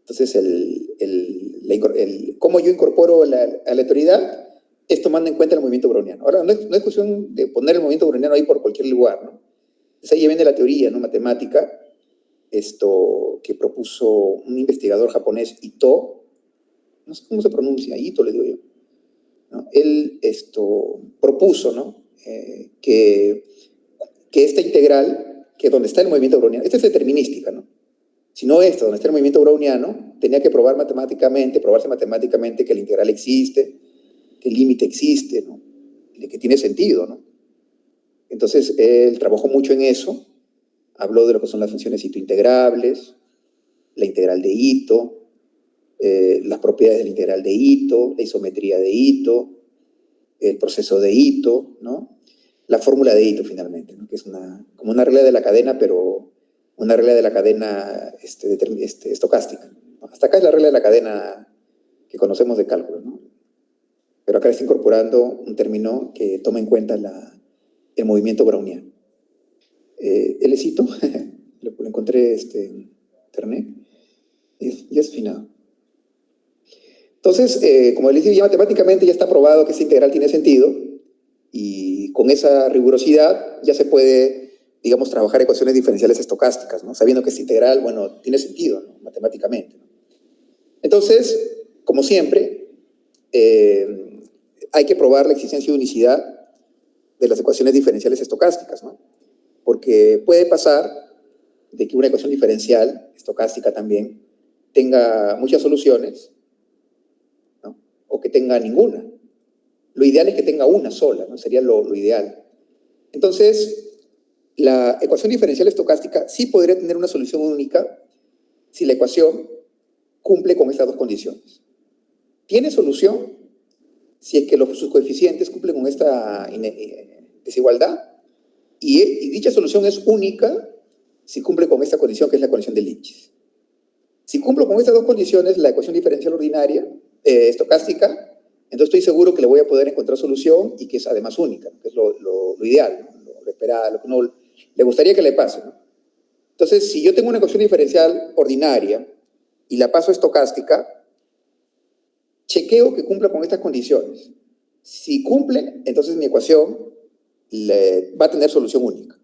Entonces, cómo yo incorporo la aleatoriedad es tomando en cuenta el movimiento browniano. Ahora, no es cuestión de poner el movimiento browniano ahí por cualquier lugar, ¿no? Entonces, ahí viene la teoría, ¿no? Matemática, que propuso un investigador japonés, Ito, no sé cómo se pronuncia, Ito le digo yo, ¿no? Él propuso, ¿no? Que esta integral, que donde está el movimiento browniano, esta es determinística, ¿no? Si no esta, donde está el movimiento browniano, tenía que probarse matemáticamente que la integral existe, que el límite existe, ¿no? Y que tiene sentido, ¿no? Entonces, él trabajó mucho en eso, habló de lo que son las funciones Ito-integrables, la integral de Ito, las propiedades de la integral de Ito, la isometría de Ito, el proceso de Ito, ¿no? La fórmula de Ito, finalmente, ¿no? Que es como una regla de la cadena, pero una regla de la cadena estocástica, ¿no? Hasta acá es la regla de la cadena que conocemos de cálculo, ¿no? Pero acá está incorporando un término que toma en cuenta el movimiento browniano. El Ito, lo encontré en internet, y es finado. Entonces, como les digo, ya matemáticamente ya está probado que esta integral tiene sentido, y con esa rigurosidad ya se puede, digamos, trabajar ecuaciones diferenciales estocásticas, ¿no? Sabiendo que esta integral, bueno, tiene sentido, ¿no? Matemáticamente, ¿no? Entonces, como siempre, hay que probar la existencia de unicidad de las ecuaciones diferenciales estocásticas, ¿no? Porque puede pasar de que una ecuación diferencial, estocástica también, tenga muchas soluciones, ¿no? O que tenga ninguna. Lo ideal es que tenga una sola, ¿no? Sería lo ideal. Entonces, la ecuación diferencial estocástica sí podría tener una solución única si la ecuación cumple con estas dos condiciones. Tiene solución si es que sus coeficientes cumplen con esta desigualdad, y dicha solución es única si cumple con esta condición, que es la condición de Lipschitz. Si cumplo con estas dos condiciones, la ecuación diferencial ordinaria, estocástica, entonces estoy seguro que le voy a poder encontrar solución y que es además única, que es lo ideal, ¿no? Lo esperado, lo que uno le gustaría que le pase, ¿no? Entonces, si yo tengo una ecuación diferencial ordinaria y la paso a estocástica, chequeo que cumpla con estas condiciones. Si cumple, entonces mi ecuación va a tener solución única.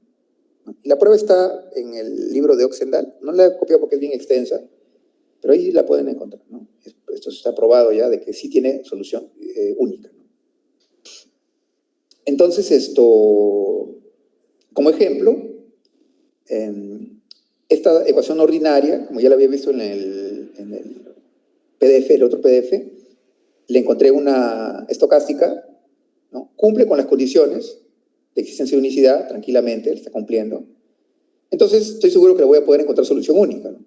La prueba está en el libro de Oxendal. No la he copiado porque es bien extensa, pero ahí la pueden encontrar, ¿no? Esto está probado ya de que sí tiene solución única, ¿no? Entonces, como ejemplo, esta ecuación ordinaria, como ya la había visto en el PDF, el otro PDF, le encontré una estocástica, ¿no? Cumple con las condiciones de existencia de unicidad, tranquilamente, la está cumpliendo. Entonces, estoy seguro que le voy a poder encontrar solución única, ¿no?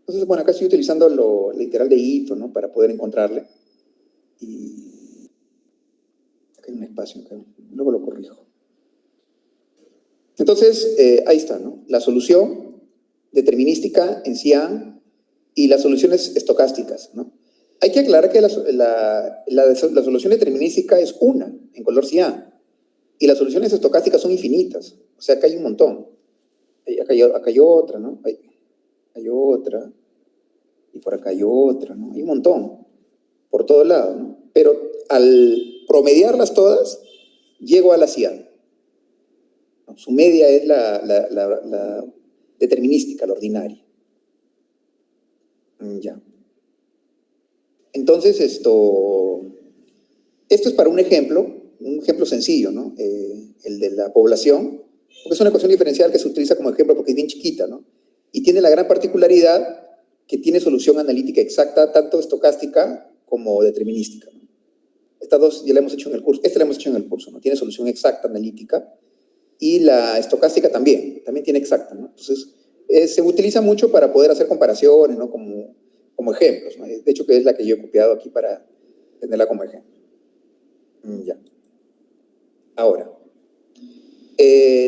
Entonces, bueno, acá estoy utilizando la integral de Ito, ¿no? Para poder encontrarle. Y acá hay un espacio, acá. Luego lo corrijo. Entonces, ahí está, ¿no? La solución determinística en Cian y las soluciones estocásticas, ¿no? Hay que aclarar que la solución determinística es una, en color cian, y las soluciones estocásticas son infinitas. O sea, acá hay un montón. Acá hay otra, ¿no? Hay otra, y por acá hay otra, ¿no? Hay un montón, por todos lados, ¿no? Pero al promediarlas todas, llego a la cian. ¿no? Su media es la determinística, la ordinaria. Ya. Entonces, esto es para un ejemplo sencillo, ¿no? El de la población, porque es una ecuación diferencial que se utiliza como ejemplo porque es bien chiquita, ¿no? Y tiene la gran particularidad que tiene solución analítica exacta, tanto estocástica como determinística, ¿no? Estas dos ya la hemos hecho en el curso, esta la hemos hecho en el curso, ¿no? Tiene solución exacta analítica y la estocástica también tiene exacta, ¿no? Entonces, se utiliza mucho para poder hacer comparaciones, ¿no? Como ejemplos, ¿no? De hecho, que es la que yo he copiado aquí para tenerla como ejemplo. Ya. Ahora,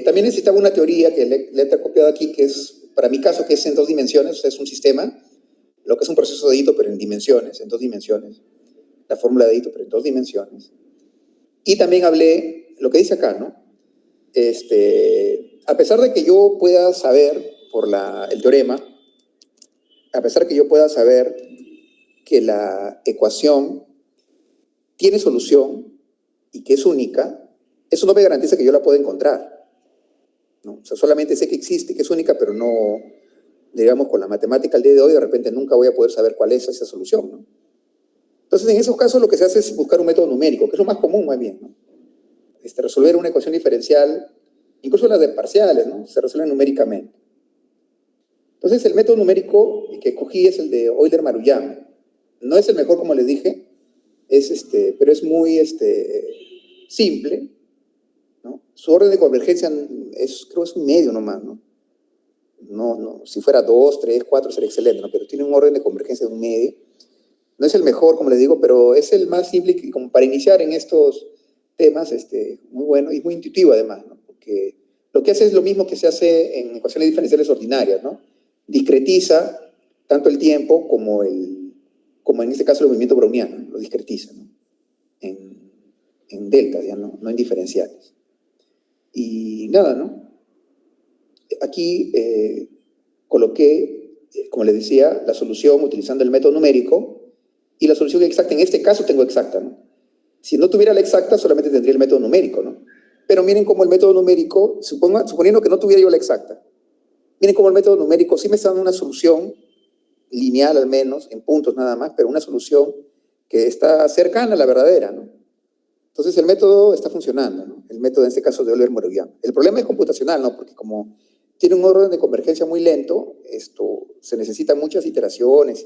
también necesitaba una teoría que le he copiado aquí, que es, para mi caso, que es en 2 dimensiones, o sea, es un sistema, lo que es un proceso de Ito, pero en dimensiones, en 2 dimensiones. La fórmula de Ito, pero en 2 dimensiones. Y también hablé, lo que dice acá, ¿no? A pesar de que yo pueda saber, por el teorema, a pesar de que yo pueda saber que la ecuación tiene solución y que es única, eso no me garantiza que yo la pueda encontrar, ¿no? O sea, solamente sé que existe, que es única, pero no, digamos, con la matemática al día de hoy, de repente nunca voy a poder saber cuál es esa solución, ¿no? Entonces, en esos casos lo que se hace es buscar un método numérico, que es lo más común, más bien, ¿no? Resolver una ecuación diferencial, incluso las de parciales, ¿no? Se resuelven numéricamente. Entonces, el método numérico que escogí es el de Euler-Maruyama. No es el mejor, como les dije, pero es muy simple, ¿no? Su orden de convergencia creo es un medio nomás, ¿no? No, si fuera 2, 3, 4 sería excelente, ¿no? Pero tiene un orden de convergencia de un medio. No es el mejor, como les digo, pero es el más simple que, como para iniciar en estos temas, muy bueno y muy intuitivo además, ¿no? Porque lo que hace es lo mismo que se hace en ecuaciones diferenciales ordinarias, ¿no? Discretiza tanto el tiempo como en este caso el movimiento browniano, ¿no? Lo discretiza, ¿no? En deltas, ya no en diferenciales. Y nada, ¿no? Aquí coloqué, como les decía, la solución utilizando el método numérico y la solución exacta. En este caso tengo exacta, ¿no? Si no tuviera la exacta, solamente tendría el método numérico, ¿no? Pero miren cómo el método numérico, suponiendo que no tuviera yo la exacta, miren cómo el método numérico sí me está dando una solución lineal al menos, en puntos nada más, pero una solución que está cercana a la verdadera, ¿no? Entonces el método está funcionando, ¿no? El método en este caso de Euler-Maruyama. El problema es computacional, ¿no? Porque como tiene un orden de convergencia muy lento, se necesitan muchas iteraciones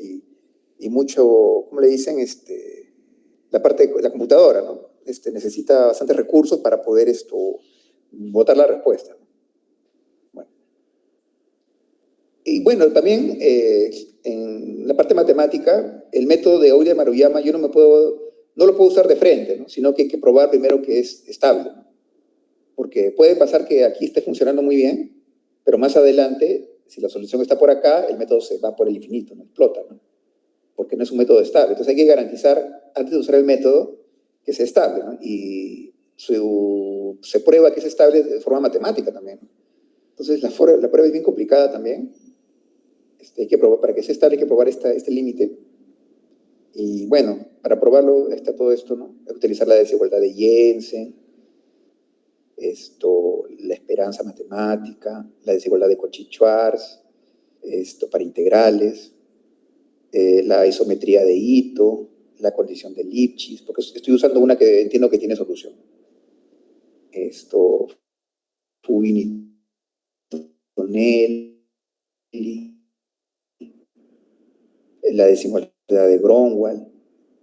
y mucho, ¿cómo le dicen? La parte de la computadora, ¿no? Necesita bastantes recursos para poder botar la respuesta, ¿no? Bueno. Y bueno, también en la parte matemática, el método de Euler-Maruyama yo no lo puedo usar de frente, ¿no? Sino que hay que probar primero que es estable, ¿no? Porque puede pasar que aquí esté funcionando muy bien, pero más adelante, si la solución está por acá, el método se va por el infinito, ¿no? Explota, ¿no? Porque no es un método estable. Entonces hay que garantizar, antes de usar el método, que sea estable, ¿no? Y se prueba que es estable de forma matemática también, ¿no? Entonces la prueba es bien complicada también. Hay que probar, para que sea estable hay que probar este límite. Y bueno, para probarlo está todo esto, ¿no? Hay que utilizar la desigualdad de Jensen, la esperanza matemática, la desigualdad de Cauchy-Schwarz, para integrales, la isometría de Ito, la condición de Lipschitz, porque estoy usando una que entiendo que tiene solución. Fubini, Tonelli, la desigualdad de Gromwald,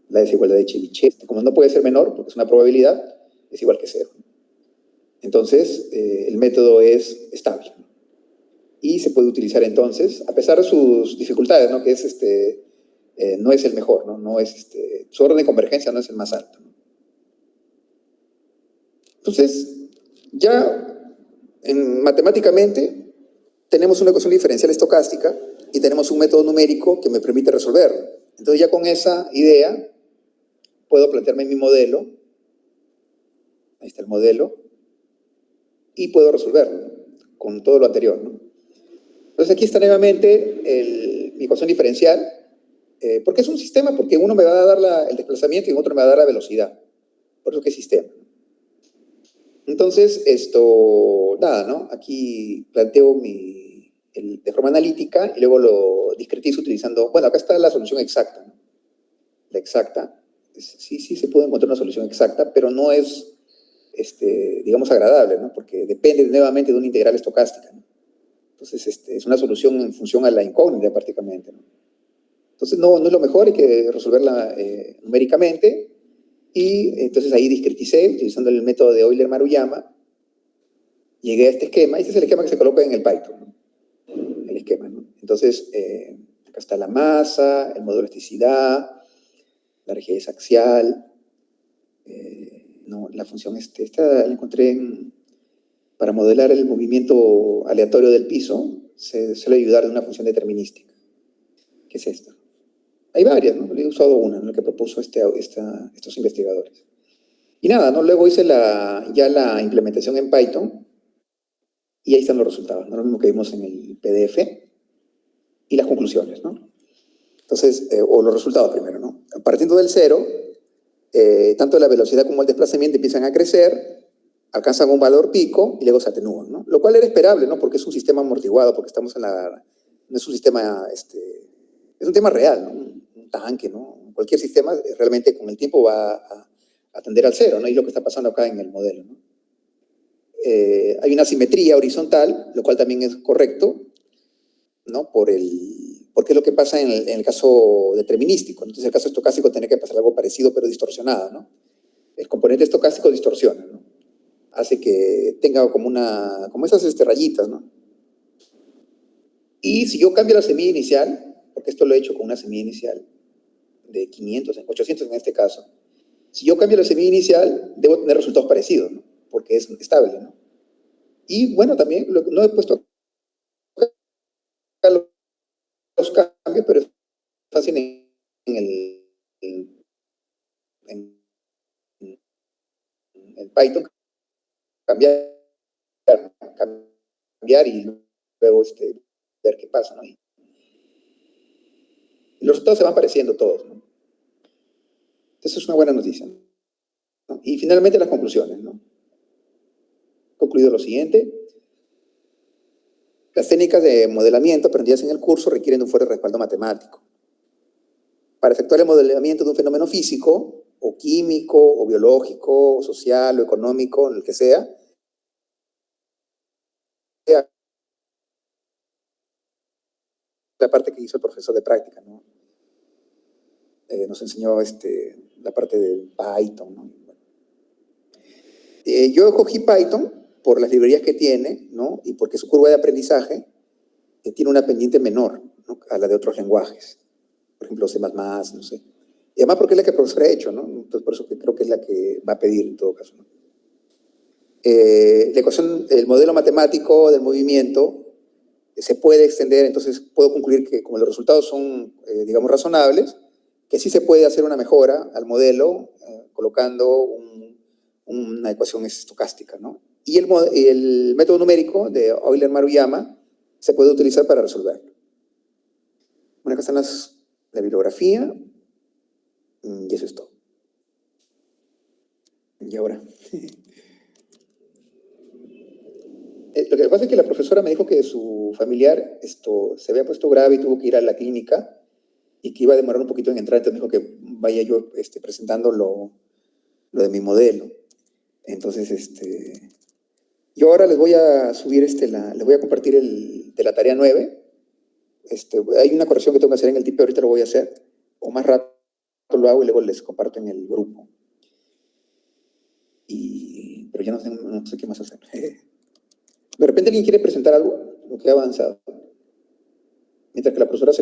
la desigualdad de Chebyshev. Como no puede ser menor, porque es una probabilidad, es igual que 0. Entonces, el método es estable. Y se puede utilizar entonces, a pesar de sus dificultades, ¿no? Que es no es el mejor, ¿no? No es su orden de convergencia no es el más alto, ¿no? Entonces, ya matemáticamente tenemos una ecuación diferencial estocástica y tenemos un método numérico que me permite resolverlo. Entonces ya con esa idea puedo plantearme mi modelo. Ahí está el modelo. Y puedo resolverlo, ¿no? Con todo lo anterior, ¿no? Entonces aquí está nuevamente mi ecuación diferencial. ¿Por qué es un sistema? Porque uno me va a dar el desplazamiento y en otro me va a dar la velocidad. Por eso que es sistema. Entonces, nada, ¿no? Aquí planteo de forma analítica y luego lo discretizo utilizando, bueno, acá está la solución exacta, ¿no? La exacta, sí se puede encontrar una solución exacta, pero no es, digamos, agradable, ¿no? Porque depende nuevamente de una integral estocástica, ¿no? Entonces, es una solución en función a la incógnita prácticamente, ¿no? Entonces, no es lo mejor, hay que resolverla numéricamente, y entonces ahí discreticé, utilizando el método de Euler-Maruyama, llegué a este esquema, y este es el esquema que se coloca en el Python, ¿no? El esquema, ¿no? Entonces, acá está la masa, el modo de elasticidad, la rigidez axial, no, la función esta la encontré para modelar el movimiento aleatorio del piso, se suele ayudar de una función determinística. ¿Qué es esta? Hay varias, ¿no? He usado una, ¿no? La que propuso estos investigadores. Y nada, ¿no? Luego hice ya la implementación en Python, y ahí están los resultados, ¿no? Lo mismo que vimos en el PDF, y las conclusiones, ¿no? Entonces, o los resultados primero, ¿no? Partiendo del cero, tanto la velocidad como el desplazamiento empiezan a crecer, alcanzan un valor pico y luego se atenúan, ¿no? Lo cual era esperable, ¿no? Porque es un sistema amortiguado, porque estamos no es un sistema, es un tema real, ¿no? Un tanque, ¿no? Cualquier sistema realmente con el tiempo va a tender al cero, ¿no? Y lo que está pasando acá en el modelo, ¿no? Hay una simetría horizontal, lo cual también es correcto, ¿no? Porque es lo que pasa en el caso determinístico. Entonces, en el caso estocástico tiene que pasar algo parecido, pero distorsionado, ¿no? El componente estocástico distorsiona, ¿no? Hace que tenga como esas rayitas, ¿no? Y si yo cambio la semilla inicial, porque esto lo he hecho con una semilla inicial de 500, 800 en este caso, si yo cambio la semilla inicial, debo tener resultados parecidos, ¿no? Porque es estable, ¿no? Y bueno, también no he puesto acá los cambios, pero es fácil en el Python cambiar y luego ver qué pasa, ¿no? Y los resultados se van pareciendo todos, ¿no? Entonces es una buena noticia, ¿no? Y finalmente las conclusiones, ¿no? Concluido lo siguiente: las técnicas de modelamiento aprendidas en el curso requieren de un fuerte respaldo matemático. Para efectuar el modelamiento de un fenómeno físico, o químico, o biológico, o social, o económico, en el que sea, la parte que hizo el profesor de práctica, ¿no? Nos enseñó la parte de Python, ¿no? Yo escogí Python por las librerías que tiene, ¿no? Y porque su curva de aprendizaje tiene una pendiente menor, ¿no? A la de otros lenguajes. Por ejemplo, C++, no sé. Y además porque es la que el profesor ha hecho, ¿no? Entonces por eso que creo que es la que va a pedir en todo caso, ¿no? La ecuación, el modelo matemático del movimiento se puede extender, entonces puedo concluir que como los resultados son, digamos, razonables, que sí se puede hacer una mejora al modelo colocando una ecuación estocástica, ¿no? Y el método numérico de Euler-Maruyama se puede utilizar para resolverlo. Bueno, acá están la bibliografía, y eso es todo. Y ahora... Lo que pasa es que la profesora me dijo que su familiar se había puesto grave y tuvo que ir a la clínica y que iba a demorar un poquito en entrar, entonces me dijo que vaya yo presentando lo de mi modelo. Entonces, yo ahora les voy a subir, les voy a compartir de la tarea 9. Hay una corrección que tengo que hacer en el TIP, ahorita lo voy a hacer, o más rato lo hago y luego les comparto en el grupo. Pero ya no sé qué más hacer. De repente alguien quiere presentar algo, lo que ha avanzado. Mientras que la profesora se